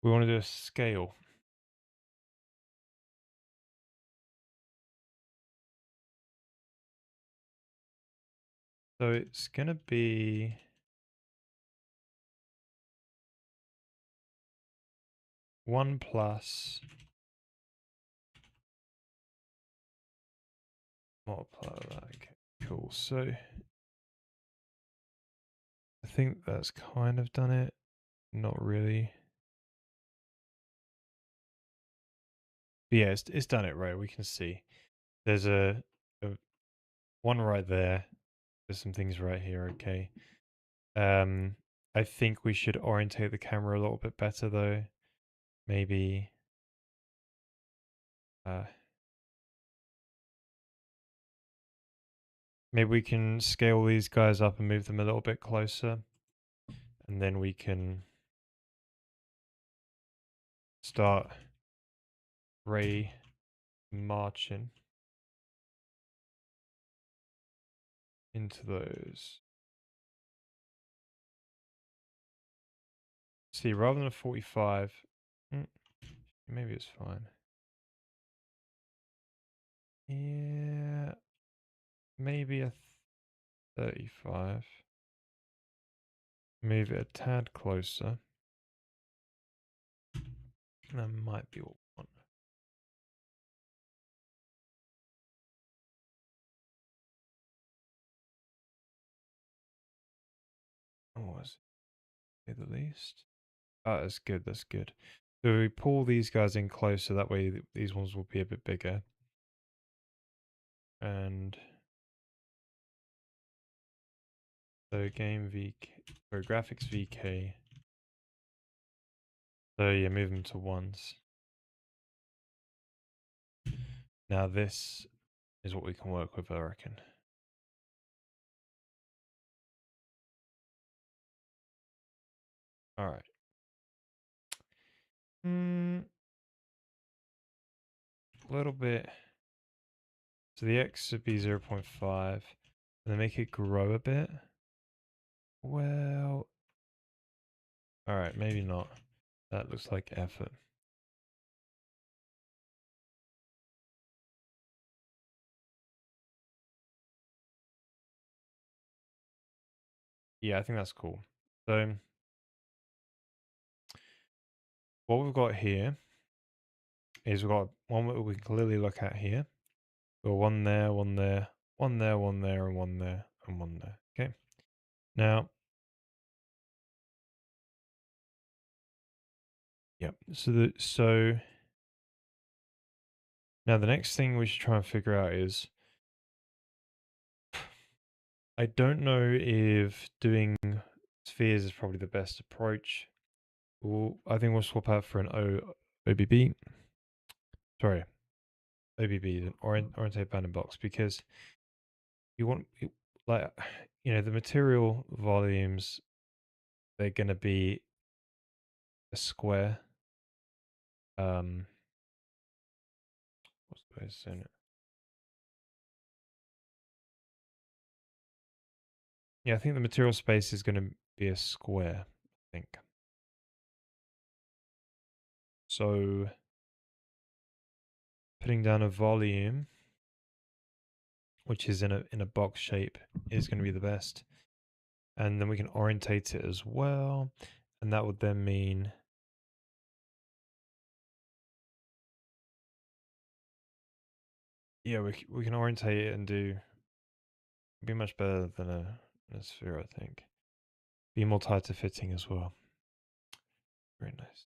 we want to do a scale. So it's going to be 1 plus multiply that. Okay, cool. So I think that's kind of done it. Not really. But yeah, it's done it, right? We can see there's a one right there. There's some things right here. Okay. Um, I think we should orientate the camera a little bit better though. Maybe uh maybe we can scale these guys up and move them a little bit closer, and then we can start Ray marching into those. See, rather than a 45, maybe it's fine. Yeah, maybe a 35. Move it a tad closer. That might be what we want. Oh, was it the least? Oh, that's good, that's good. So we pull these guys in closer, that way these ones will be a bit bigger. And so game VK, or graphics VK. So yeah, move them to ones. Now this is what we can work with, I reckon. All right. A little bit. So the X should be 0.5, and then make it grow a bit. Well, all right, maybe not. That looks like effort. Yeah, I think that's cool. So what we've got here is we've got one that we can clearly look at here. We've got one there, one there, one there, one there, and one there, and one there. Okay. Now, yep. So now the next thing we should try and figure out is I don't know if doing spheres is probably the best approach. I think we'll swap out for an OBB. Sorry, OBB, an orientate bounding box, because you want like the material volumes, they're going to be a square. What's the way of saying it? Yeah, I think the material space is going to be a square. I think so. Putting down a volume, which is in a box shape, is going to be the best, and then we can orientate it as well, and that would then mean Yeah, we can orientate it and do be much better than a sphere, I think. Be more tighter fitting as well. Very nice.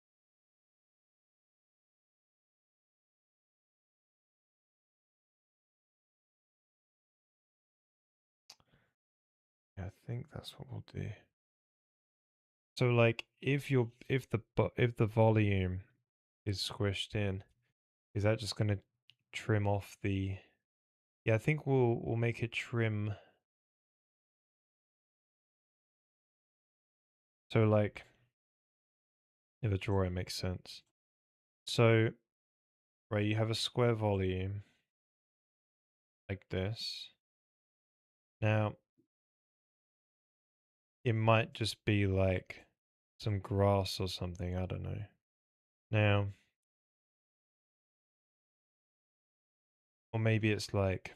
Yeah, I think that's what we'll do. So like if the volume is squished in, is that just gonna trim off the? Yeah, I think we'll make it trim. So like if a drawing makes sense. So right, you have a square volume like this. Now it might just be like some grass or something, I don't know. Now, or maybe it's like,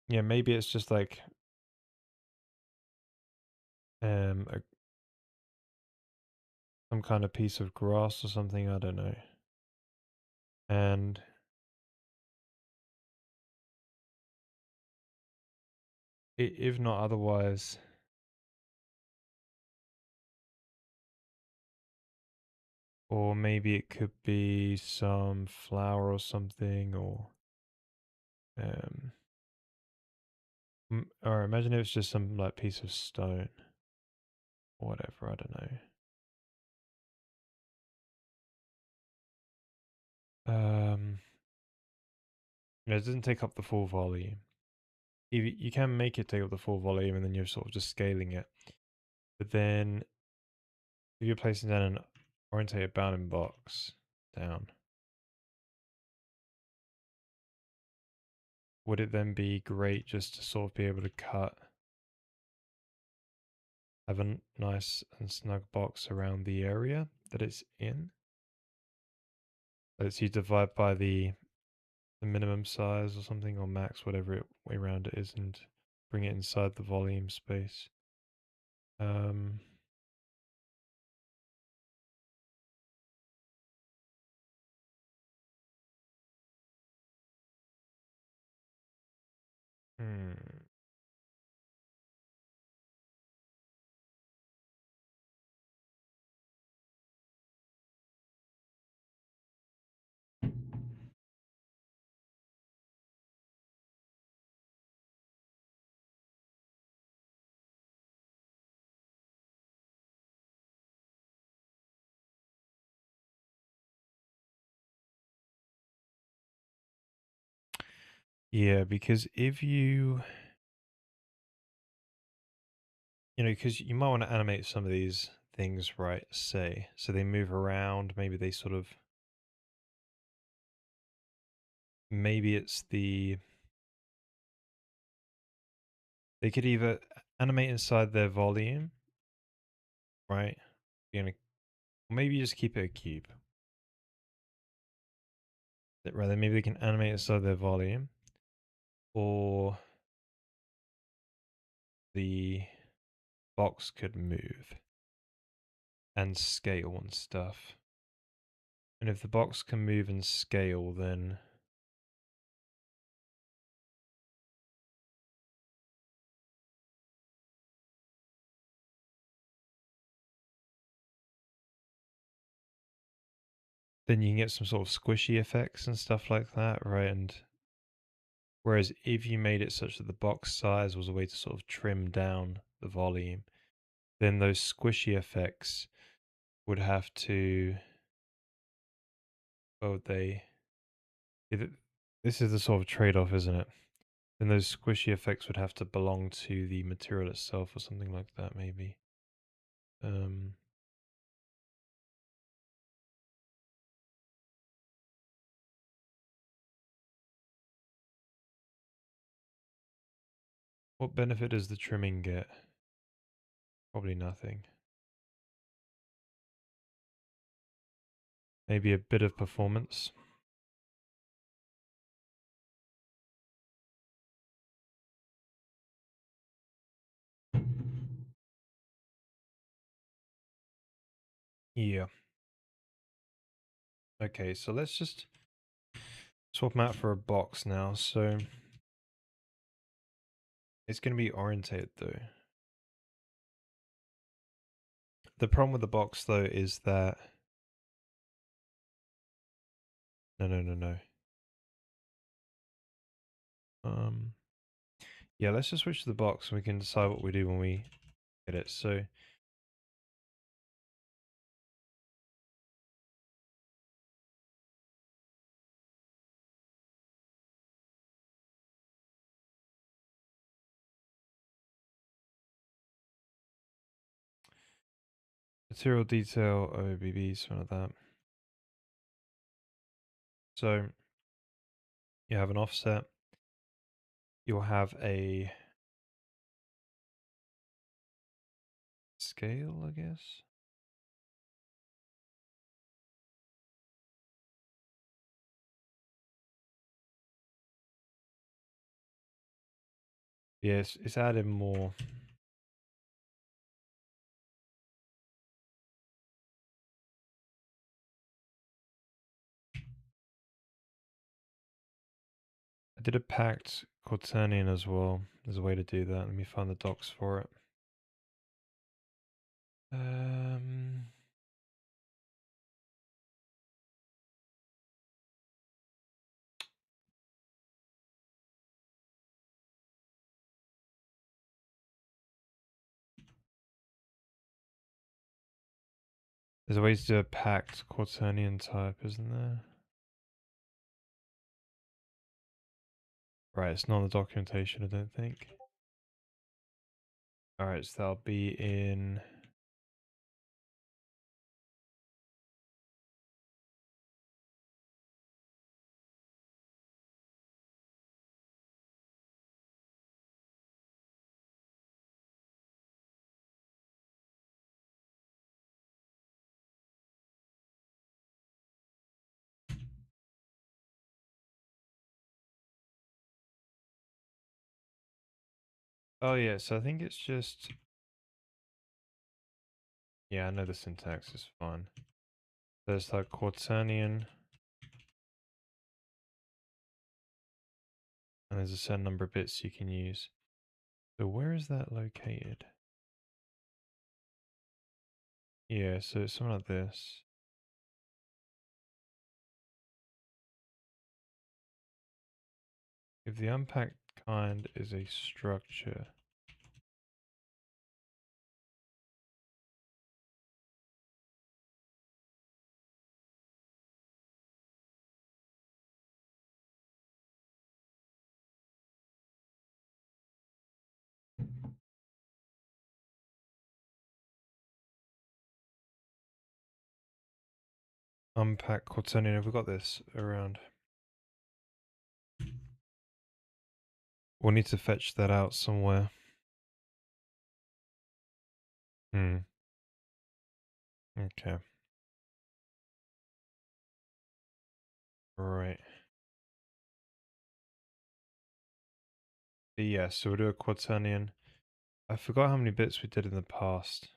yeah, maybe it's just like a, some kind of piece of grass or something, I don't know. And if not otherwise, or maybe it could be some flower or something, um, or imagine if it's just some like piece of stone or whatever, I don't know. Um, it doesn't take up the full volume. You can make it take up the full volume and then you're sort of just scaling it. But then if you're placing down an orientated bounding box down, would it then be great just to sort of be able to have a nice and snug box around the area that it's in? Let's you divide by the minimum size or something, or max, whatever way around it is, and bring it inside the volume space. Um, hmm. Yeah, because if because you might want to animate some of these things, right? Say, so they move around. Maybe it's they could either animate inside their volume, right? You know, maybe you just keep it a cube. Rather, maybe they can animate inside their volume, or the box could move and scale and stuff. And if the box can move and scale, then you can get some sort of squishy effects and stuff like that, right? And whereas if you made it such that the box size was a way to sort of trim down the volume, then those squishy effects would have to, oh, this is the sort of trade-off, isn't it? Then those squishy effects would have to belong to the material itself or something like that, maybe. Um, what benefit does the trimming get? Probably nothing. Maybe a bit of performance. Yeah. Okay, so let's just swap them out for a box now. So it's going to be orientated though. The problem with the box though is that no. Um, yeah, let's just switch to the box and we can decide what we do when we get it. So material detail, OBB, something like that. So you have an offset. You'll have a scale, I guess. Yes, it's adding more. I did a packed quaternion as well. There's a way to do that. Let me find the docs for it. Um, there's a way to do a packed quaternion type, isn't there? Right, it's not in the documentation, I don't think. Alright, so that'll be in... Oh yeah, so I think it's just... Yeah, I know the syntax is fine. There's like quaternion, and there's a certain number of bits you can use. So where is that located? Yeah, so it's something like this. If the unpacked kind is a structure, unpack quaternion, have we got this around? We'll need to fetch that out somewhere. Okay. Right. But yeah, so we'll do a quaternion. I forgot how many bits we did in the past.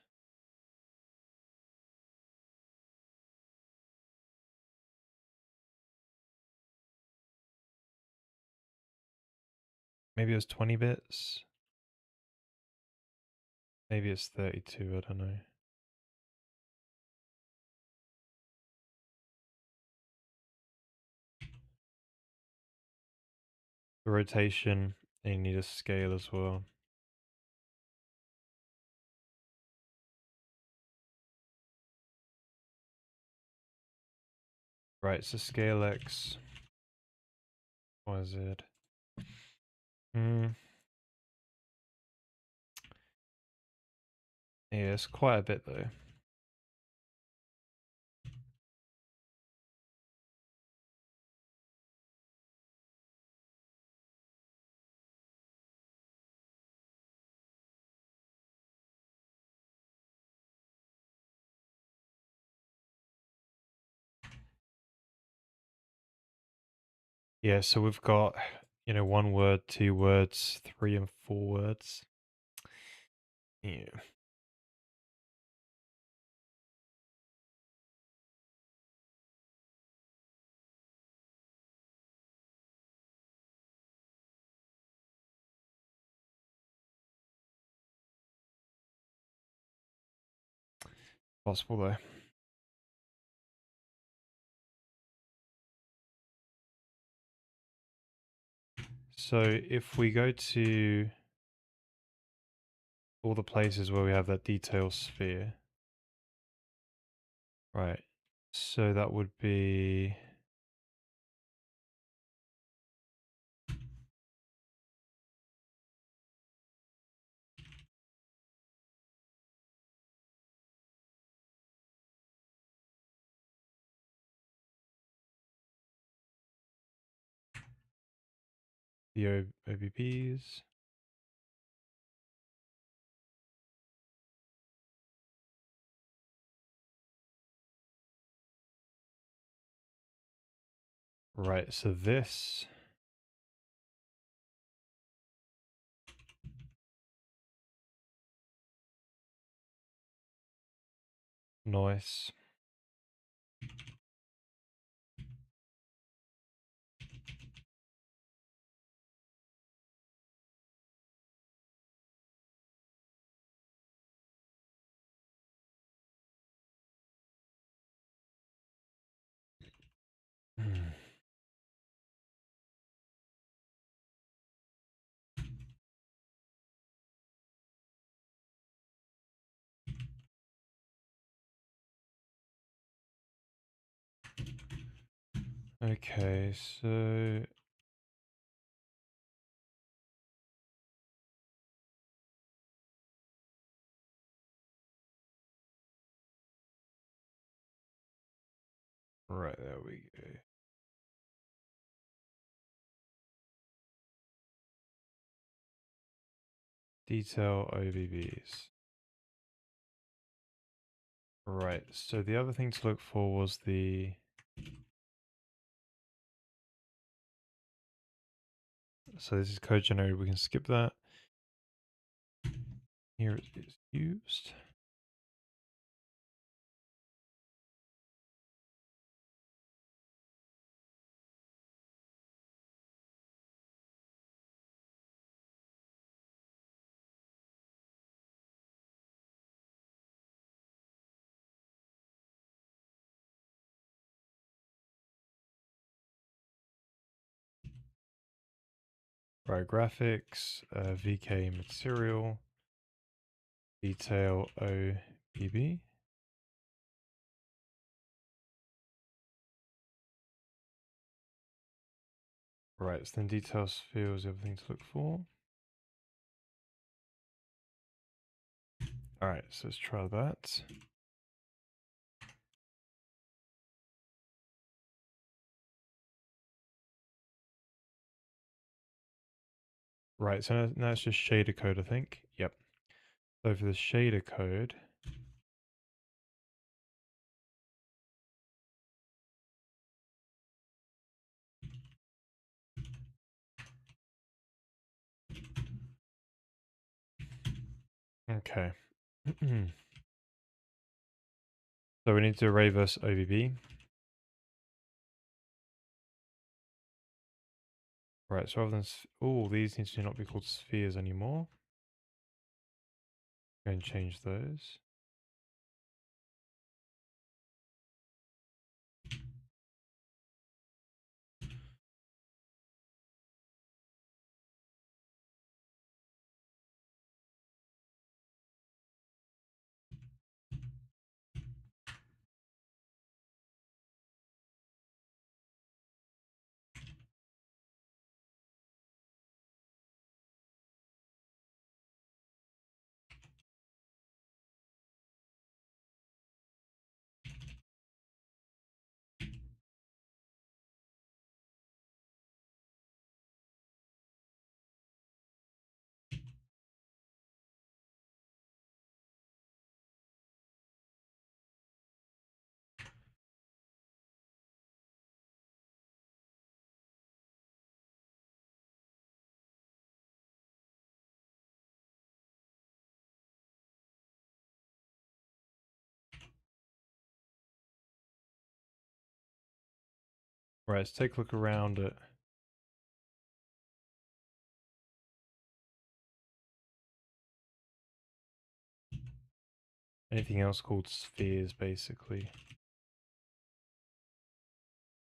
Maybe it was 20 bits. Maybe it's 32, I don't know. The rotation, and you need a scale as well. Right, so scale X, Y, Z. Yeah, it's quite a bit though. Yeah, so we've got, 1 word, 2 words, 3 and 4 words. Yeah. Possible though. So if we go to all the places where we have that detail sphere, right? So that would be the OBPs. Right, so this nice. Okay, so right, there we go. Detail OBBs. Right, so the other thing to look for was the so this is code generated, we can skip that. Here it is used. Right, graphics, VK material, detail OBB. Right, so then detail sphere is everything to look for. Alright, so let's try that. Right, so now it's just shader code, I think. Yep. So for the shader code, okay. So we need to array versus OBB. Right, so rather than, oh, these need to not be called spheres anymore. Go and change those. Right, let's take a look around at anything else called spheres, basically.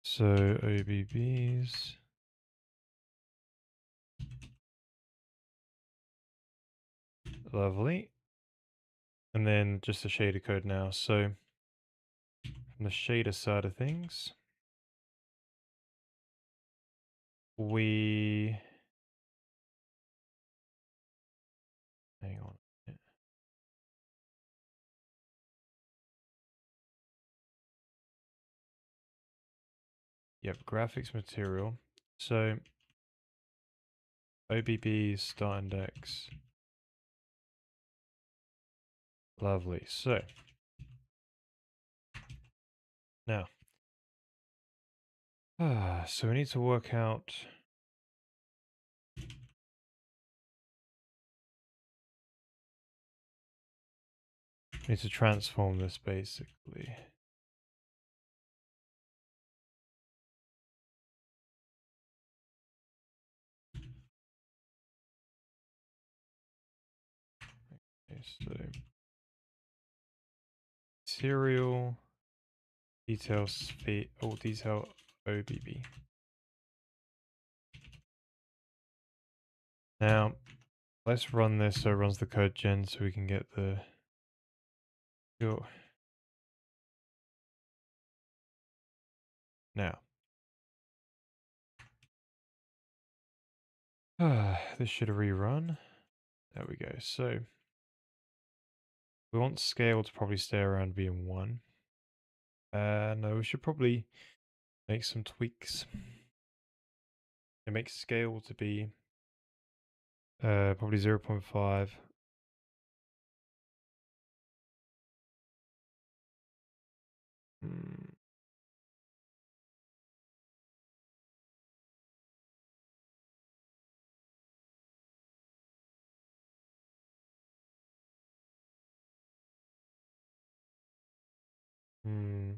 So OBBs. Lovely. And then just the shader code now. So from the shader side of things, we hang on. Yep, graphics material. So OBB start index. Lovely. So now, so we need to work out. We need to transform this basically. Okay, so serial detail sphere or detail OBB. Now let's run this so it runs the code gen so we can get the now. This should rerun. There we go. So we want scale to probably stay around being 1. No, we should probably make some tweaks. And make scale to be probably 0.5. Hmm. Hmm.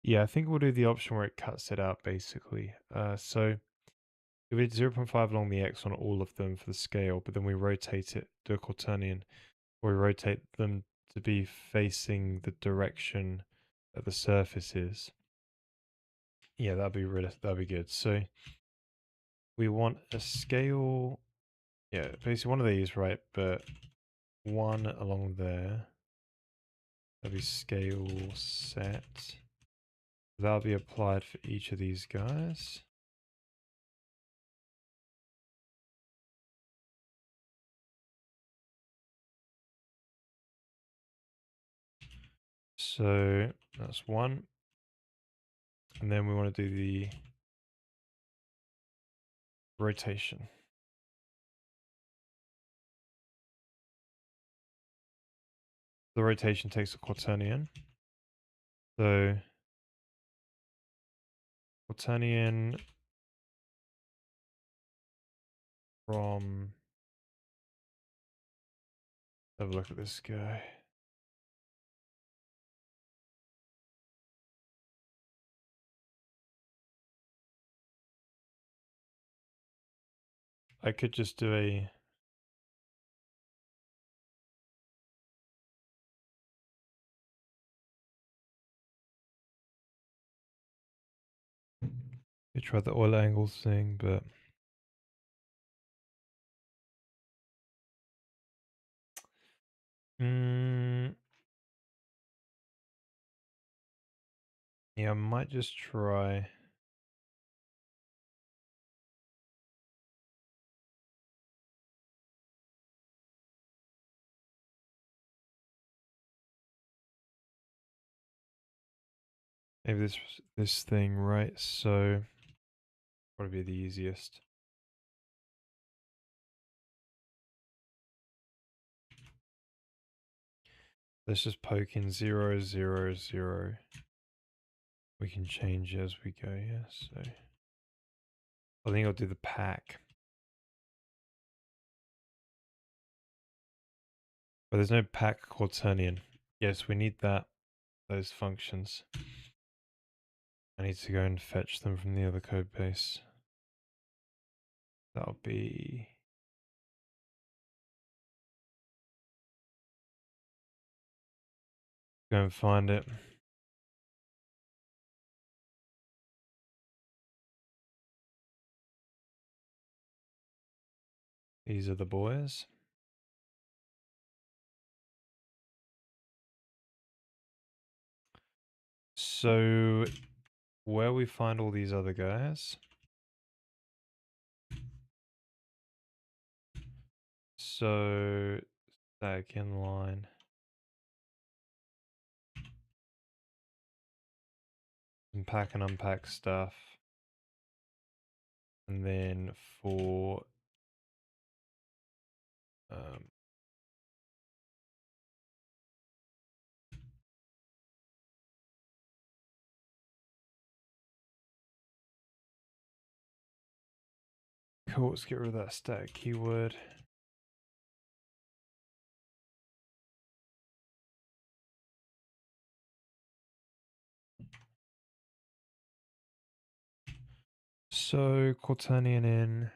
Yeah, I think we'll do the option where it cuts it out basically. So if it's 0.5 along the X on all of them for the scale, but then we rotate it, do a quaternion, or we rotate them to be facing the direction that the surface is. Yeah, that'd be good. So we want a scale, yeah, basically one of these, right? But one along there. That'd be scale set. That'll be applied for each of these guys. So that's one. And then we want to do the rotation. The rotation takes a quaternion. So quaternion from, have a look at this guy. I could just do a, we tried the oil angles thing, but yeah, I might just try. Maybe this thing, right? So probably be the easiest. Let's just poke in 0, 0, 0. We can change as we go, yeah. So I think I'll do the pack. But there's no pack quaternion. Yes, we need that, those functions. I need to go and fetch them from the other code base. That'll be... Go and find it. These are the boys. So, where we find all these other guys... So, stack inline. Unpack and unpack stuff. And then for cool, let's get rid of that static keyword. So Quaternion in.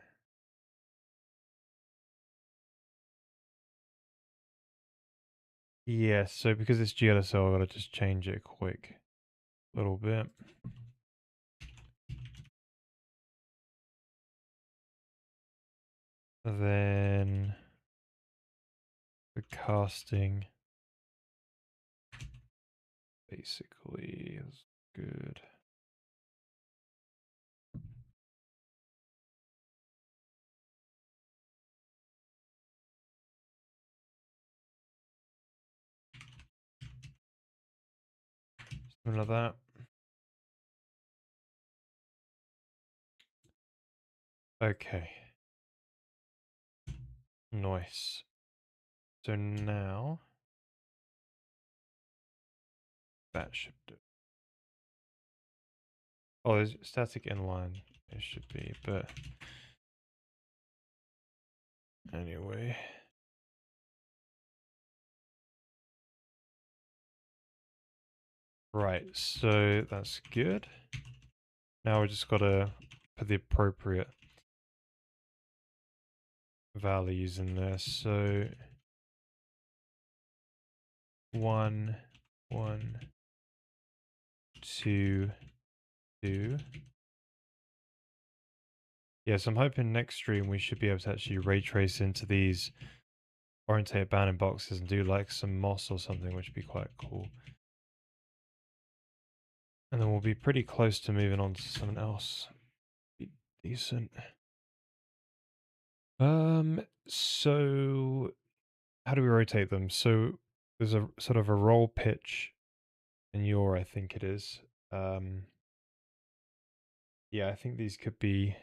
Yeah, so because it's GLSL, I gotta just change it quick a little bit. Then the casting basically is good. Something like that. Okay. Nice. So now that should do. Oh, there's static inline. It should be, but anyway. Right, so that's good. Now we just gotta put the appropriate values in there. So 1, 1, 2, 2. Yes, I'm hoping next stream we should be able to actually ray trace into these orientate bounding boxes and do like some moss or something, which would be quite cool. And then we'll be pretty close to moving on to something else. Be decent. So how do we rotate them? So there's a sort of a roll pitch in your, I think it is. Yeah, I think these could be,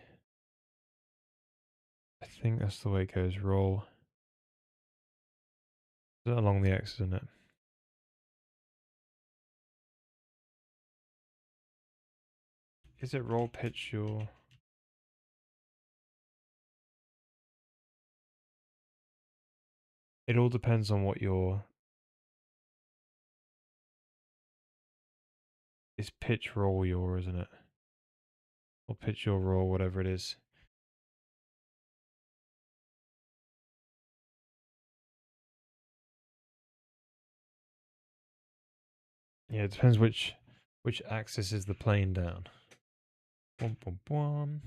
I think that's the way it goes. Roll. Is it along the X, isn't it? Is it roll pitch your... It all depends on what your... It's pitch roll your, isn't it? Or pitch your roll, whatever it is. Yeah, it depends which axis is the plane down. Boom, boom, boom.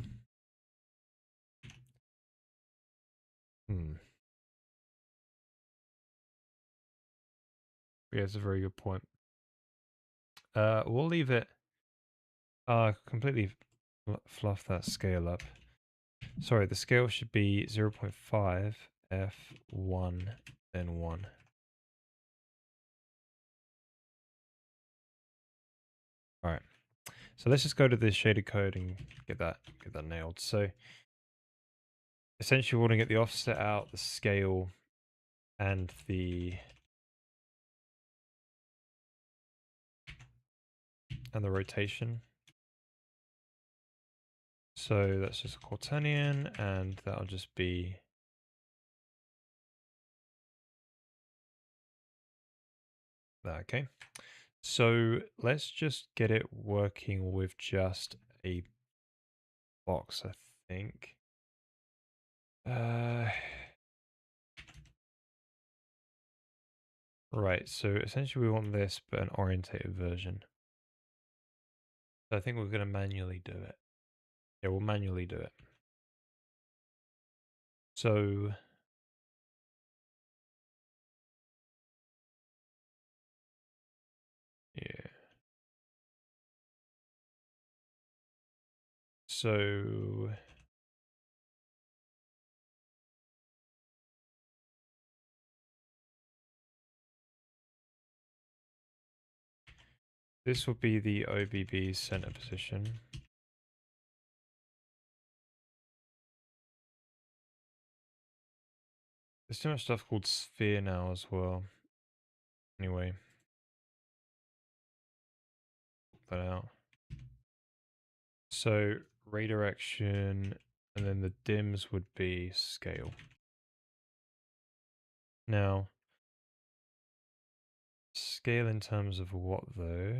Yeah, it's a very good point. We'll leave it... completely fluff that scale up. Sorry, the scale should be 0.5 f1 then 1. All right. So let's just go to the shaded code and get that nailed. So essentially we want to get the offset out, the scale, and the rotation. So that's just a quaternion, and that'll just be that. Okay. So let's just get it working with just a box, I think. Right, so essentially we want this, but an orientated version. So I think we're going to manually do it. Yeah, we'll manually do it. So yeah. So this will be the OBB center position. There's too much stuff called sphere now as well. Anyway, put that out. So redirection, and then the dims would be scale. Now, scale in terms of what though?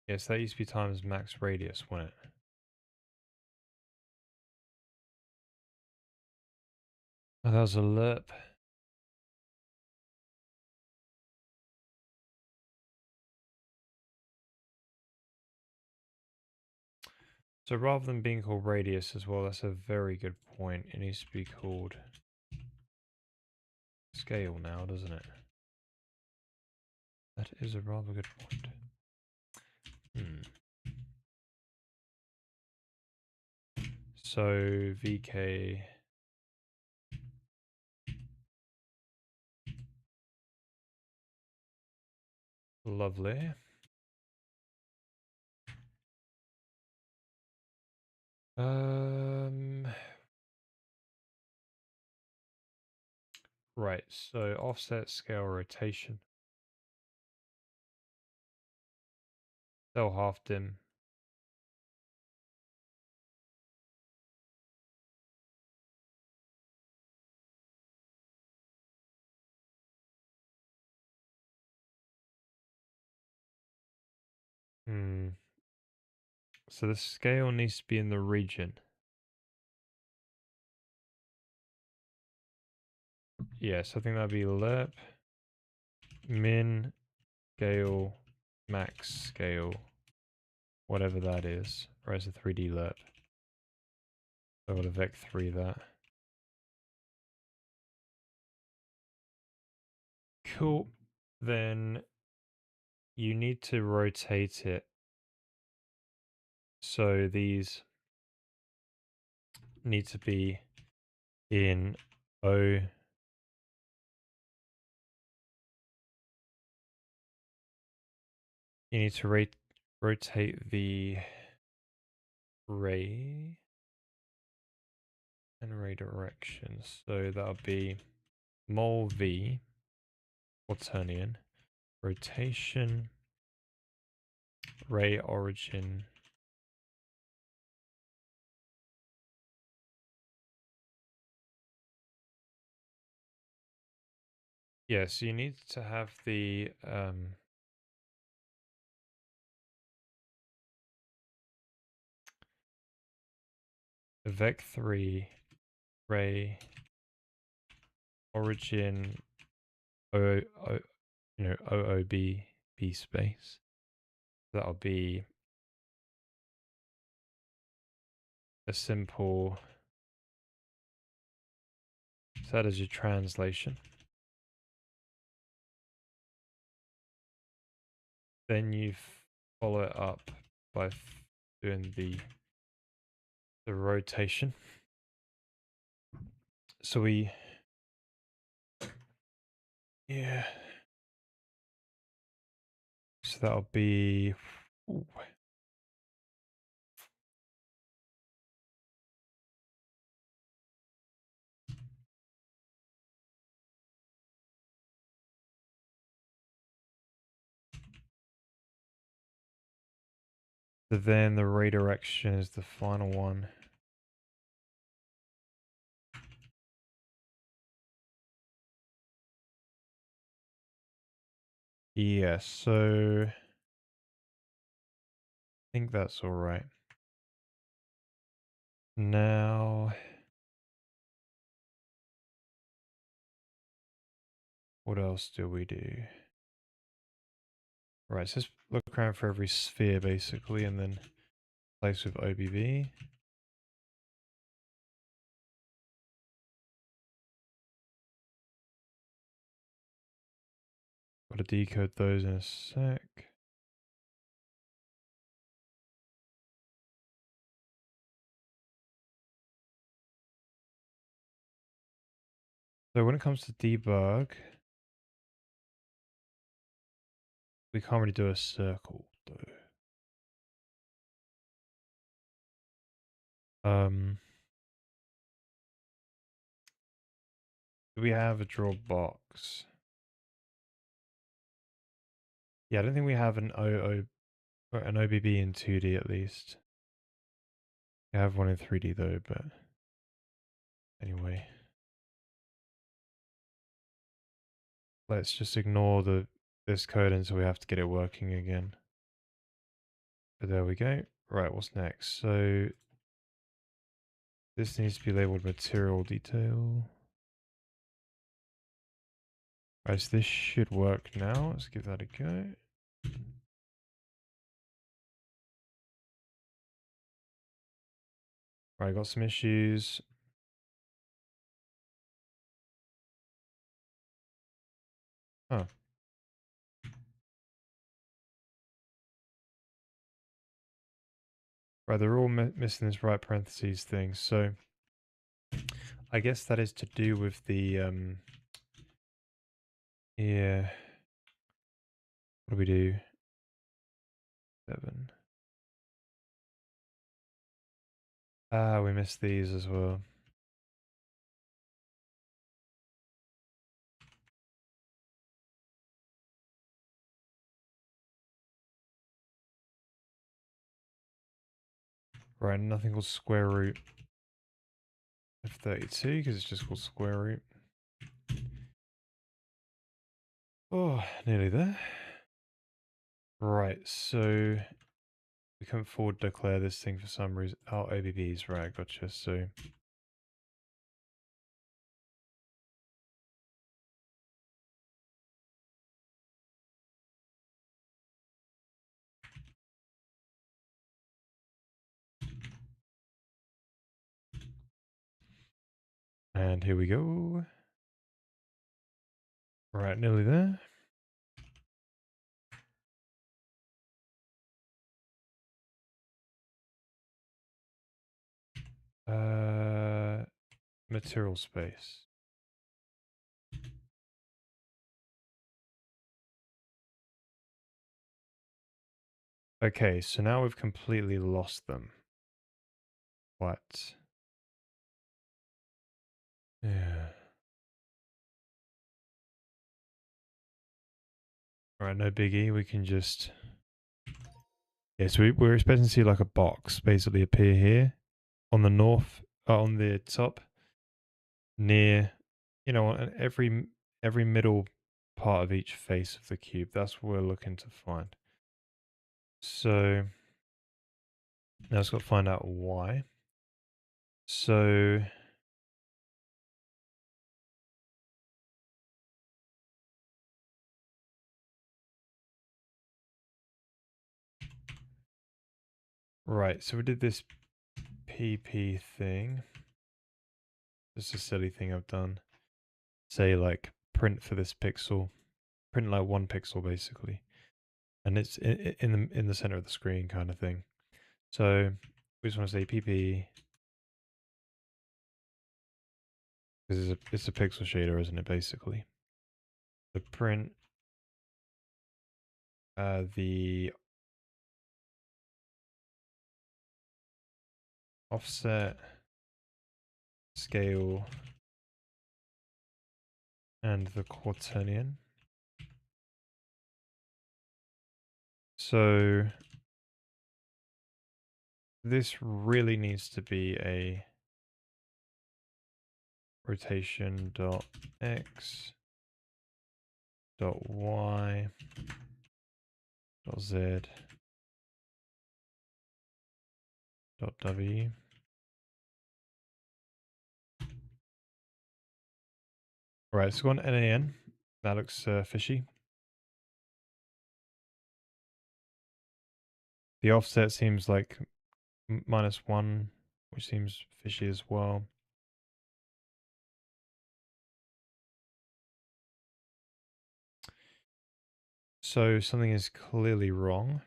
Yes, that used to be times max radius, wasn't it? Oh, that was a lerp. So rather than being called radius as well, that's a very good point. It needs to be called scale now, doesn't it? That is a rather good point. So VK. Lovely. Right, so offset, scale, rotation. Cell half dim. So the scale needs to be in the region. Yes, I think that'd be lerp, min, scale, max scale, whatever that is. Or as a 3D lerp. So I'll vec3 that. Cool. Then you need to rotate it. So these need to be in O. You need to rotate the ray and ray direction. So that'll be mol v quaternion, rotation, ray origin. Yeah, so you need to have the vec3 ray origin OOB B space. That'll be a simple, so that is your translation. Then you follow it up by doing the rotation. So we, yeah. So that'll be, ooh. So then the redirection is the final one. Yeah, so I think that's all right. Now, what else do we do? Right, so let's look around for every sphere basically, and then place with OBB. Got to decode those in a sec. So when it comes to debug, we can't really do a circle though. Do we have a draw box? Yeah, I don't think we have an or an OBB in 2D at least. We have one in 3D though, but anyway. Let's just ignore this code until we have to get it working again. But there we go. Right, what's next? So this needs to be labeled material detail. Right, so this should work now. Let's give that a go. Right, got some issues. Huh. Right, they're all missing this right parentheses thing. So I guess that is to do with the yeah. What do we do? 7. Ah, we missed these as well. Right, nothing called square root of 32 because it's just called square root. Oh, nearly there. Right, so we can't forward declare this thing for some reason. Oh, OBBs, right, gotcha. So and here we go. Right, nearly there. Material space. Okay, so now we've completely lost them. What? Yeah. Alright, no biggie. We can just... Yeah, so we're expecting to see like a box basically appear here on the on the top, near, on every middle part of each face of the cube. That's what we're looking to find. So now it's got to find out why. So right, so we did this PP thing. Just a silly thing I've done. Say like print for this pixel, print like 1 pixel basically, and it's in the center of the screen kind of thing. So we just want to say PP because it's a pixel shader, isn't it? Basically, the print the offset, scale, and the quaternion. So this really needs to be a rotation dot x dot y dot z dot w. Right, so go on NaN. That looks fishy. The offset seems like -1, which seems fishy as well. So something is clearly wrong.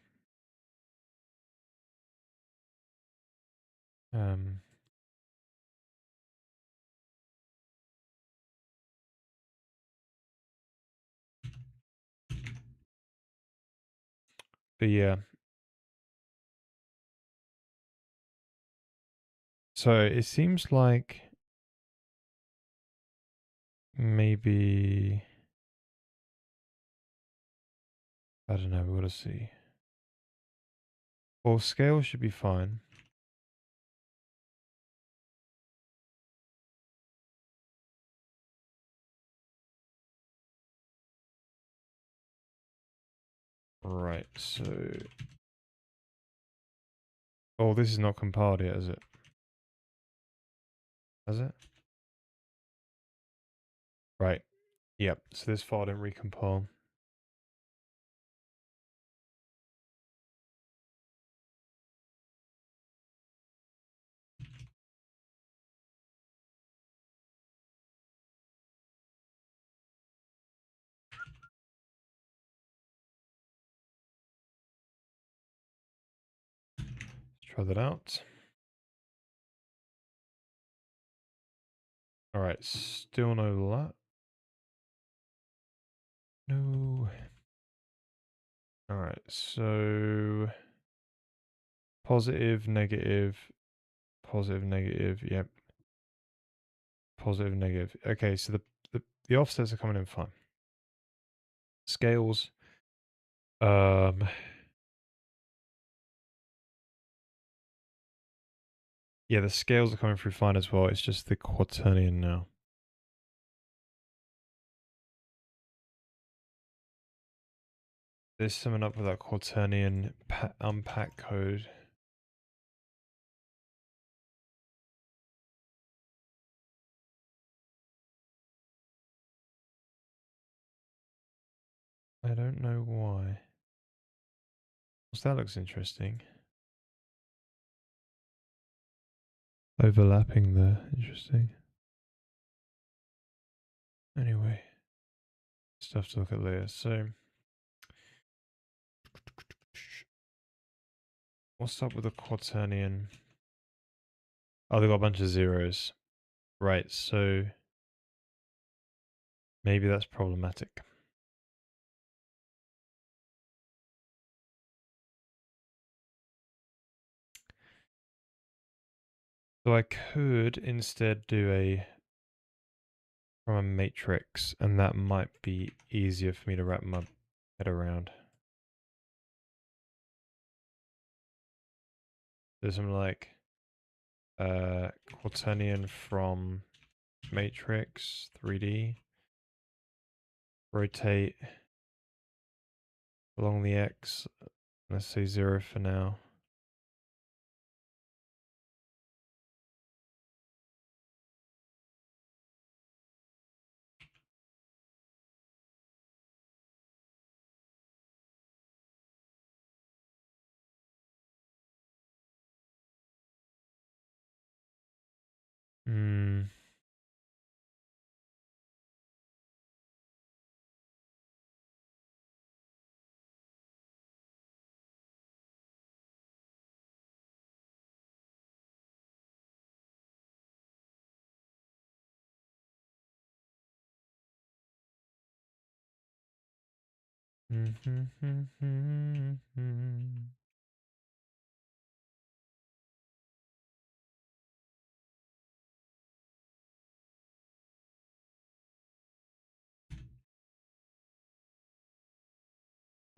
But yeah. So it seems like maybe, I don't know, we gotta see. Well, scale should be fine. Right, so... Oh, this is not compiled yet, is it? Has it? Right. Yep, so this file didn't recompile. Let's try that out. Alright, still no luck. No. Alright, so... Positive, negative, positive, negative, yep. Positive, negative. Okay, so the offsets are coming in fine. Scales. Yeah, the scales are coming through fine as well. It's just the quaternion now. There's something up with that quaternion unpack code. I don't know why. That looks interesting. Overlapping there. Interesting. Anyway, stuff to look at later. So, what's up with the quaternion? Oh, they got a bunch of zeros. Right, so maybe that's problematic. So I could instead do a from a matrix, and that might be easier for me to wrap my head around. There's some like quaternion from matrix 3D. Rotate along the X. Let's say 0 for now. Hmm.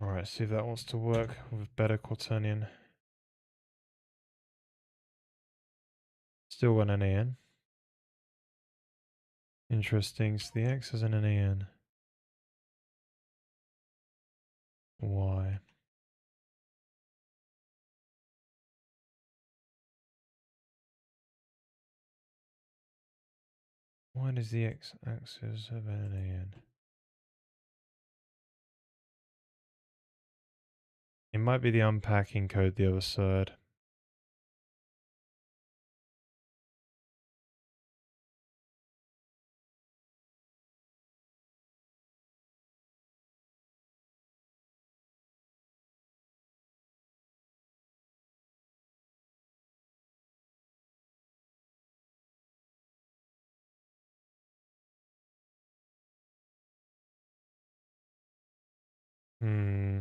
Alright, see if that wants to work with better quaternion. Still got an NaN. Interesting, so the X is an NaN. y. Why does the x-axis have an and an? It might be the unpacking code the other side. Hmm.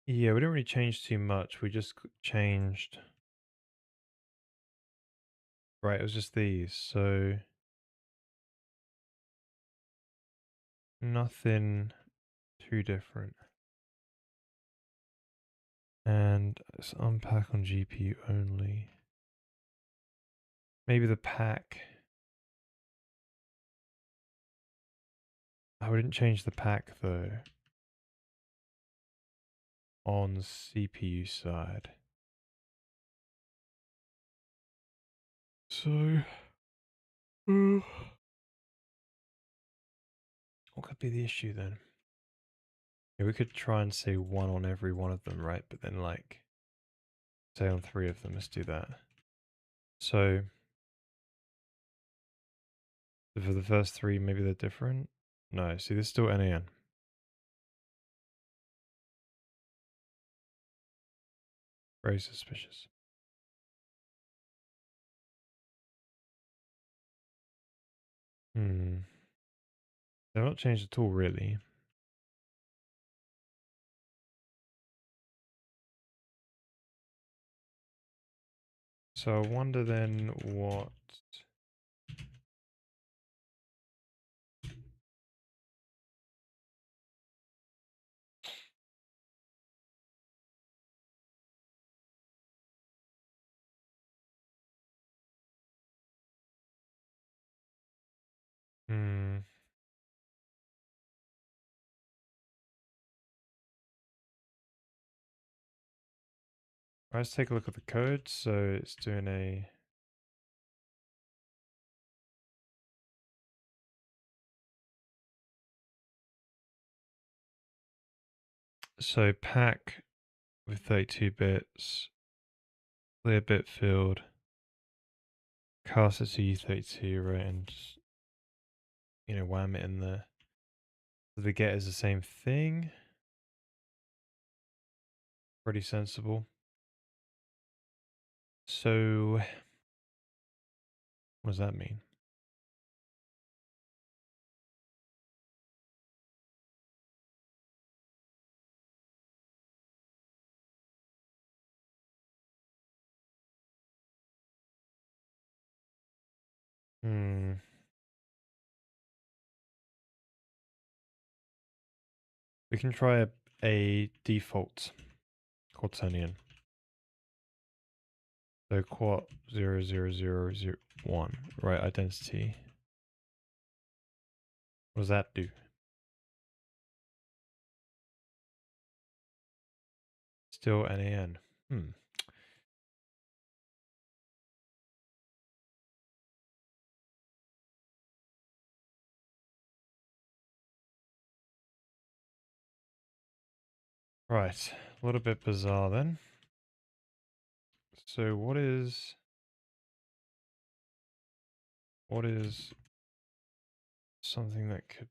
Yeah, we didn't really change too much. We just changed. Right, it was just these. So nothing too different. And let's unpack on GPU only. Maybe the pack. I wouldn't change the pack though on CPU side. So, what could be the issue then? Yeah, we could try and say one on every one of them, right? But then, like, say on three of them, let's do that. So, for the first three, maybe they're different? No, see, there's still NAN. Very suspicious. Hmm. They're not changed at all, really. So I wonder then what. Hmm. Let's take a look at the code. So it's doing a. So pack with 32 bits, clear bit field, cast it to U32, right, and just, wham it in there. The get is the same thing. Pretty sensible. So, what does that mean? Hmm. We can try a default quaternion. So quat 00001, right, identity. What does that do? Still NAN. Hmm. Right. A little bit bizarre then. So what is something that could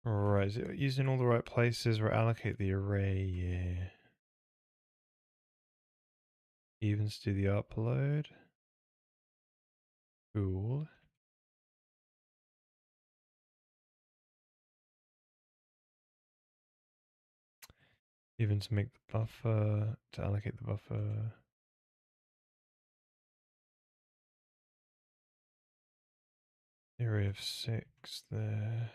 Alright, is it using all the right places or allocate the array? Yeah. Evens do the upload. Cool. Even to make the buffer, to allocate the buffer. Array of 6 there.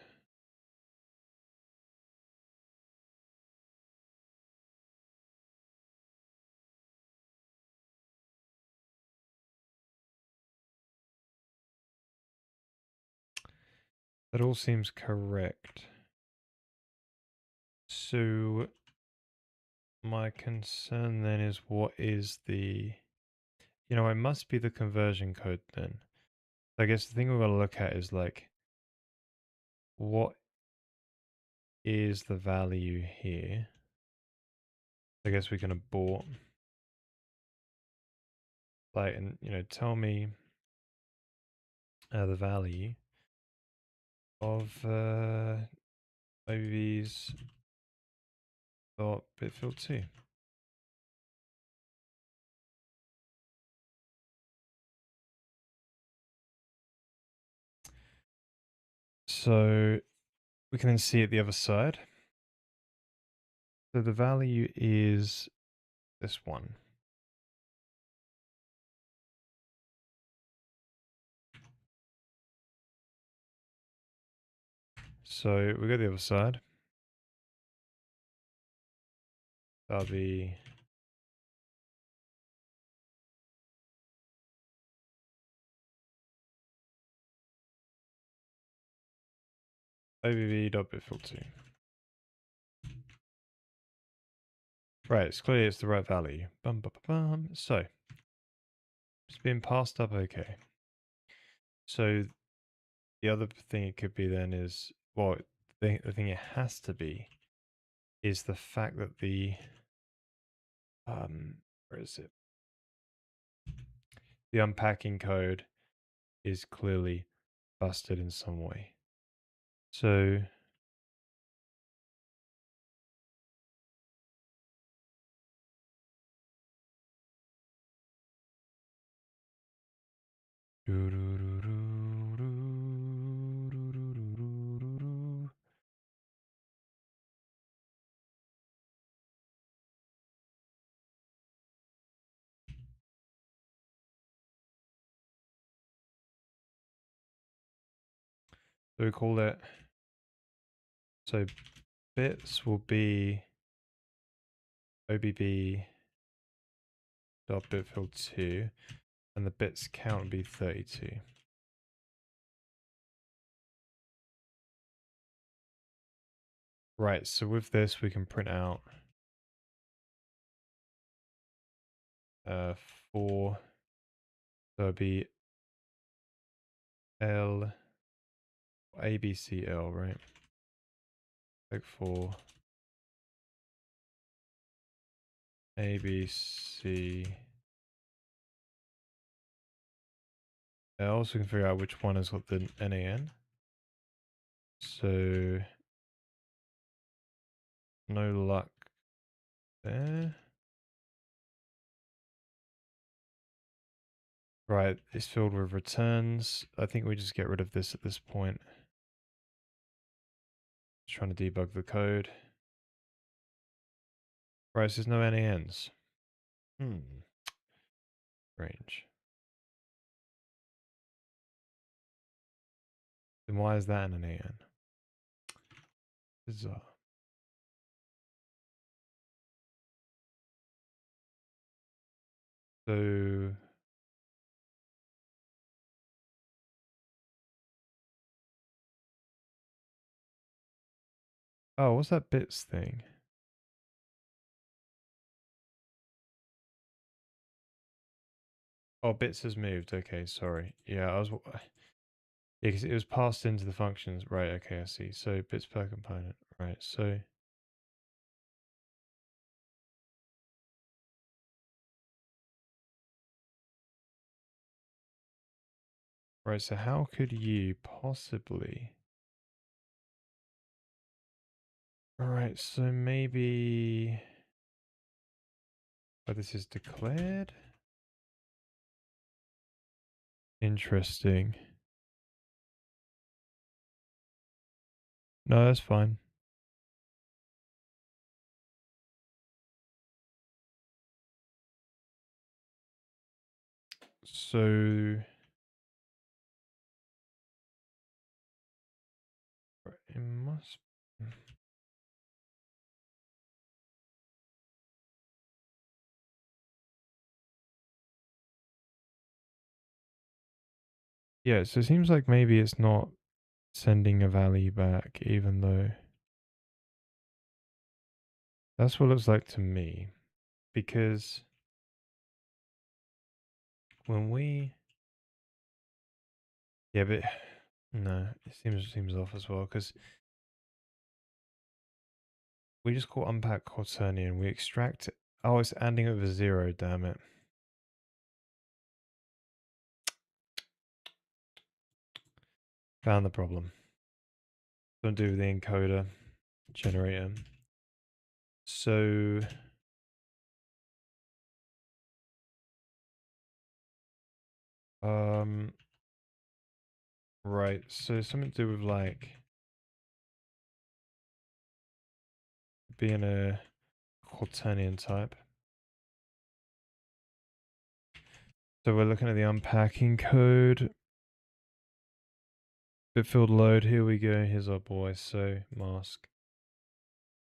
That all seems correct. So my concern then is what is the, it must be the conversion code then. I guess the thing we've got to look at is like, what is the value here? I guess we can abort, like, and tell me the value of OBV's dot bitfill2. So we can then see it the other side. So the value is this one. So we go the other side. That'll be OBV.bitfill2. Right, it's clear it's the right value. Bum, bum, bum, bum. So it's been passed up okay. So the other thing it could be then is, well, the thing it has to be is the fact that the, where is it? The unpacking code is clearly busted in some way. So we call it, so bits will be OBB.bitfill2 and the bits count will be 32. Right, so with this we can print out 4, so it'll be L, ABCL, right? Like 4, ABC, L, so we can figure out which one has got the NAN. So no luck there. Right, it's filled with returns. I think we just get rid of this at this point. Just trying to debug the code. Right, so there's no NANs. Strange. Then why is that an NAN? Bizarre. So oh, what's that bits thing? Oh, bits has moved. Okay, sorry. Yeah, I was. Yeah, because it was passed into the functions. Right. Okay, I see. So bits per component. Right. So right. So how could you possibly Alright, so maybe... Oh, this is declared? Interesting. No, that's fine. So... It must... Yeah, so it seems like maybe it's not sending a value back, even though... That's what it looks like to me. Because... When we... Yeah, but... No, it seems off as well, because... We just call unpack quaternion, we extract... Oh, it's ending with a 0, damn it. Found the problem. Don't do the encoder generator. So... Right, so something to do with like... Being a quaternion type. So we're looking at the unpacking code. Bitfield load, here we go, here's our boy, so mask.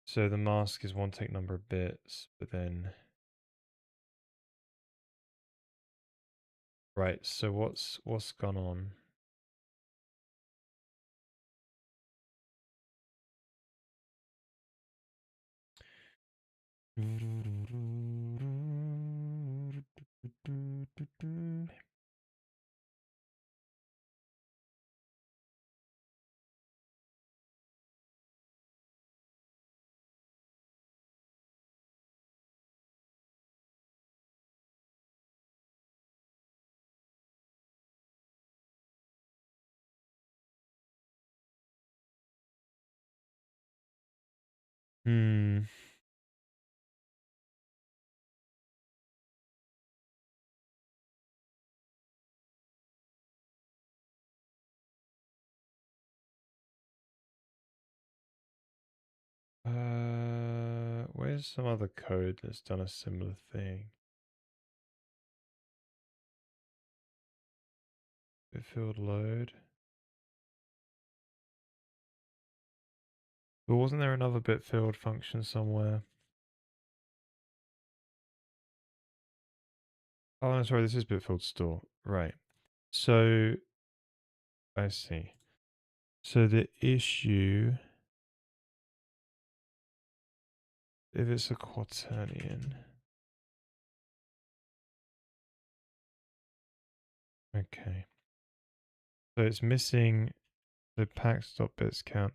So the mask is one take number of bits, but then... Right, so what's gone on? Hmm. Where's some other code that's done a similar thing? Bitfield load. But wasn't there another Bitfield function somewhere? Oh, no, sorry, this is Bitfield store. Right. So, I see. So the issue, if it's a quaternion, okay. So it's missing the pack.bits count.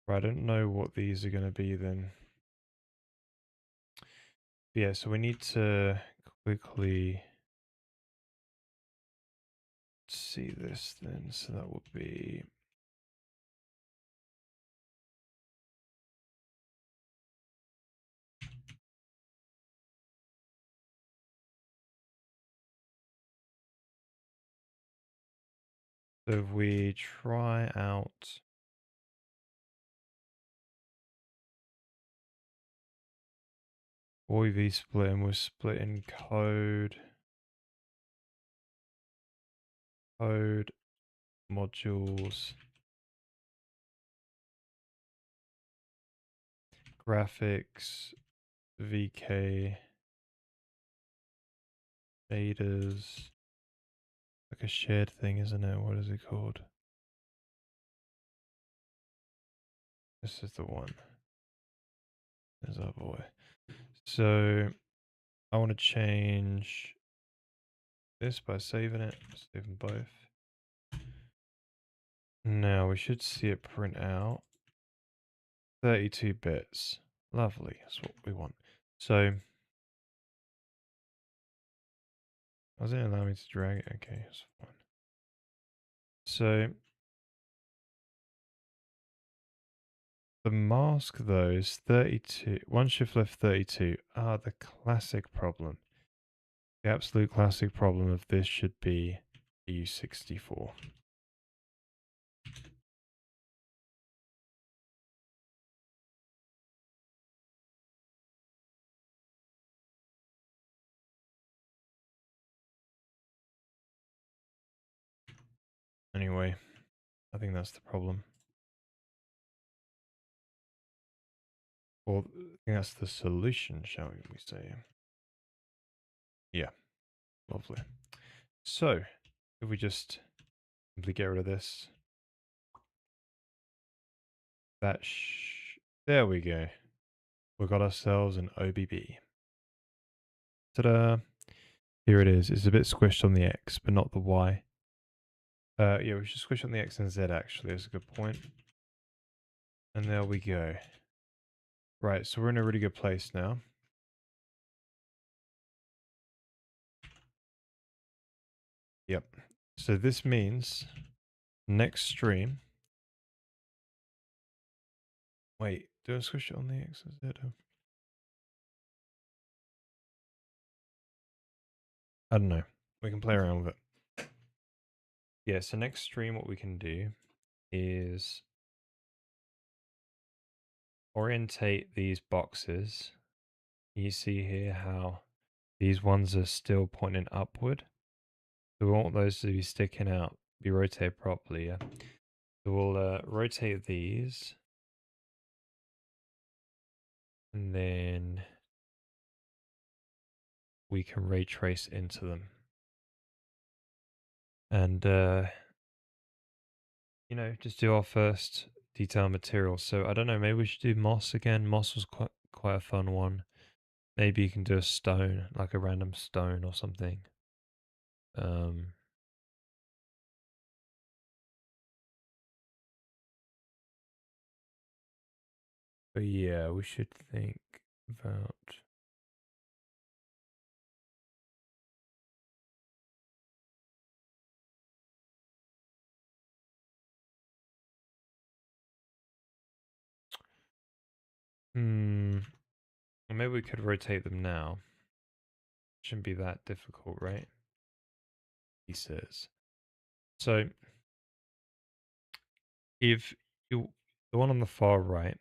Right, I don't know what these are going to be then. Yeah, so we need to quickly see this then. So that would be... So if we try out... OIV split and we're splitting code, modules, graphics, VK, shaders, like a shared thing, isn't it? What is it called? This is the one. There's our boy. So I want to change this by saving it, save them both. Now we should see it print out 32 bits. Lovely, that's what we want. So, does it allow me to drag it? Okay, that's fine. So, The mask, though, is 32. One shift left 32. Ah, the classic problem. The absolute classic problem of this should be U64. Anyway, I think that's the problem. Well, I think that's the solution, shall we say. Yeah, lovely. So, if we just simply get rid of this, there we go. We got ourselves an OBB. Ta-da! Here it is. It's a bit squished on the X, but not the Y. Yeah, we should squish on the X and Z actually. That's a good point. And there we go. Right, so we're in a really good place now. Yep. So this means next stream. Wait, do I squish it on the X and Z? I don't know. We can play around with it. Yeah, so next stream what we can do is orientate these boxes. You see here how these ones are still pointing upward. So we want those to be sticking out, be rotated properly, yeah? So we'll rotate these. And then we can ray trace into them. And, you know, just do our first detail material. So I don't know, maybe we should do moss again. Moss was quite a fun one. Maybe you can do a stone, like a random stone or something. But yeah, we should think about... Maybe we could rotate them now. Shouldn't be that difficult, right? He says. So, if you, the one on the far right,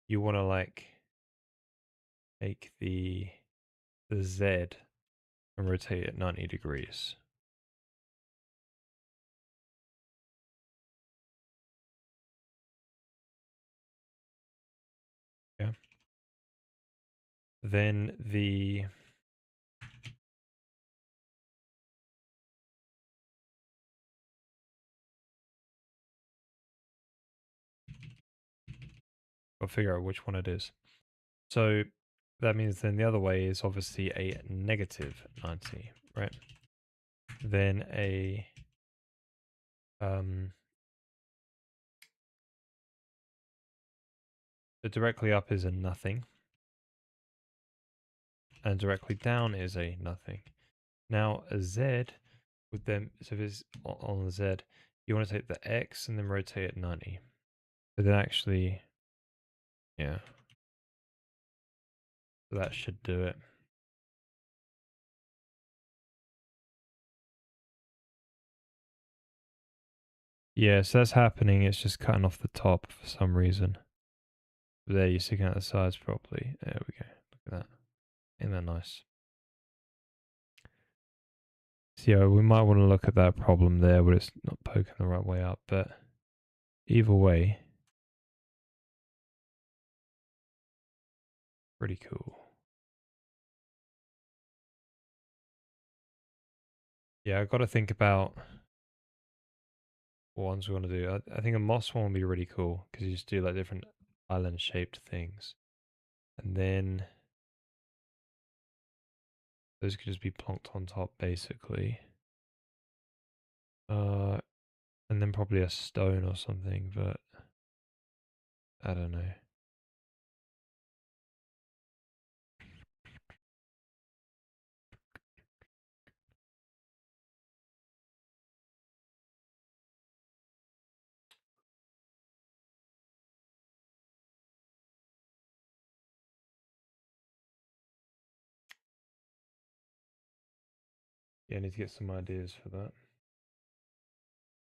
you want to like take the Z and rotate it 90 degrees. Yeah. Then the I'll figure out which one it is. So that means then the other way is obviously a negative 90, right? Then a the directly up is a nothing. And directly down is a nothing. Now a Z with them, so if it's on the Z, you want to take the X and then rotate it 90. But then actually, yeah. So that should do it. Yeah, so that's happening. It's just cutting off the top for some reason. There, you're sticking out the sides properly. There we go. Look at that. Isn't that nice? So yeah, we might want to look at that problem there, but it's not poking the right way up. But either way, pretty cool. Yeah, I've got to think about what ones we want to do. I think a moss one would be really cool because you just do like different island shaped things. And then those could just be plonked on top basically. And then probably a stone or something, but I don't know. Yeah, I need to get some ideas for that.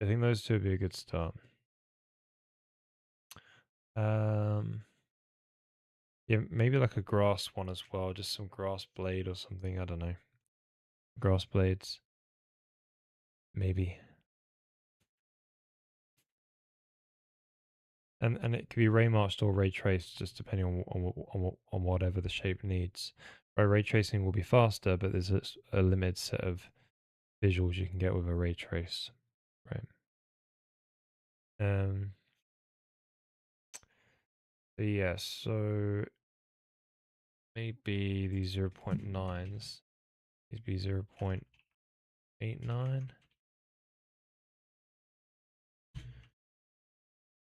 I think those two would be a good start. Yeah, maybe like a grass one as well, just some grass blade or something. I don't know. Grass blades, maybe. And it could be ray masked or ray traced, just depending on whatever the shape needs. Right, ray tracing will be faster, but there's a limited set of visuals you can get with a ray trace. Right. Um. But yeah. So maybe these 0.9s. These be 0.89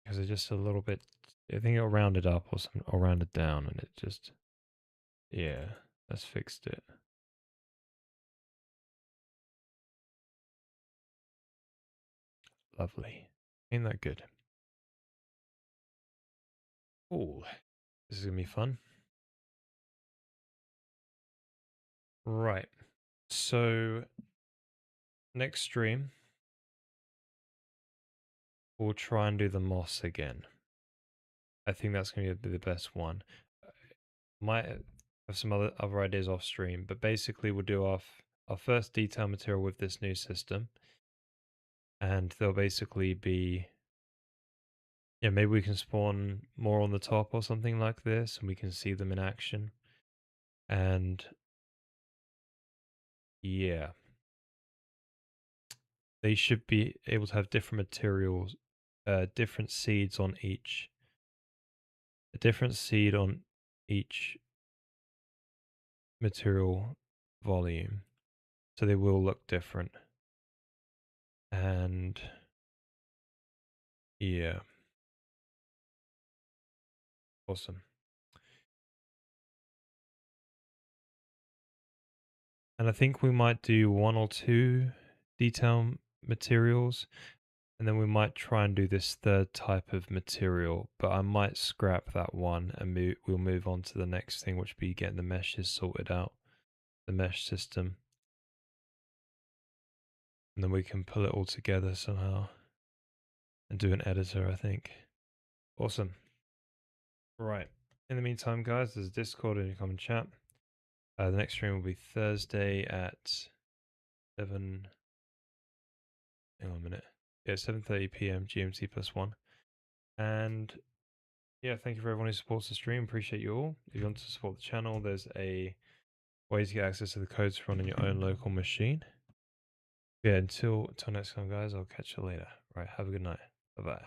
because they're just a little bit. I think it'll round it up or something, or round it down, and it just. Yeah, that's fixed it. Lovely. Ain't that good? Oh, this is gonna be fun. Right. So next stream, we'll try and do the moss again. I think that's gonna be the best one. Might have some other ideas off stream, but basically we'll do our first detail material with this new system, and they'll basically be. Yeah, maybe we can spawn more on the top or something like this, and we can see them in action. And yeah, they should be able to have different materials, different seeds on each, a different seed on each material volume. So they will look different. And yeah, awesome. And I think we might do one or two detail materials, and then we might try and do this third type of material, but I might scrap that one and we'll move on to the next thing, which would be getting the meshes sorted out, the mesh system. And then we can pull it all together somehow and do an editor, I think. Awesome. Right. In the meantime, guys, there's a Discord and you come and chat. The next stream will be Thursday at 7. Hang on a minute. Yeah, 7:30 p.m. GMT +1. And yeah, thank you for everyone who supports the stream. Appreciate you all. If you want to support the channel, there's a way to get access to the codes to run on your own local machine. Yeah, until next time, guys. I'll catch you later. Right. Have a good night. Bye bye.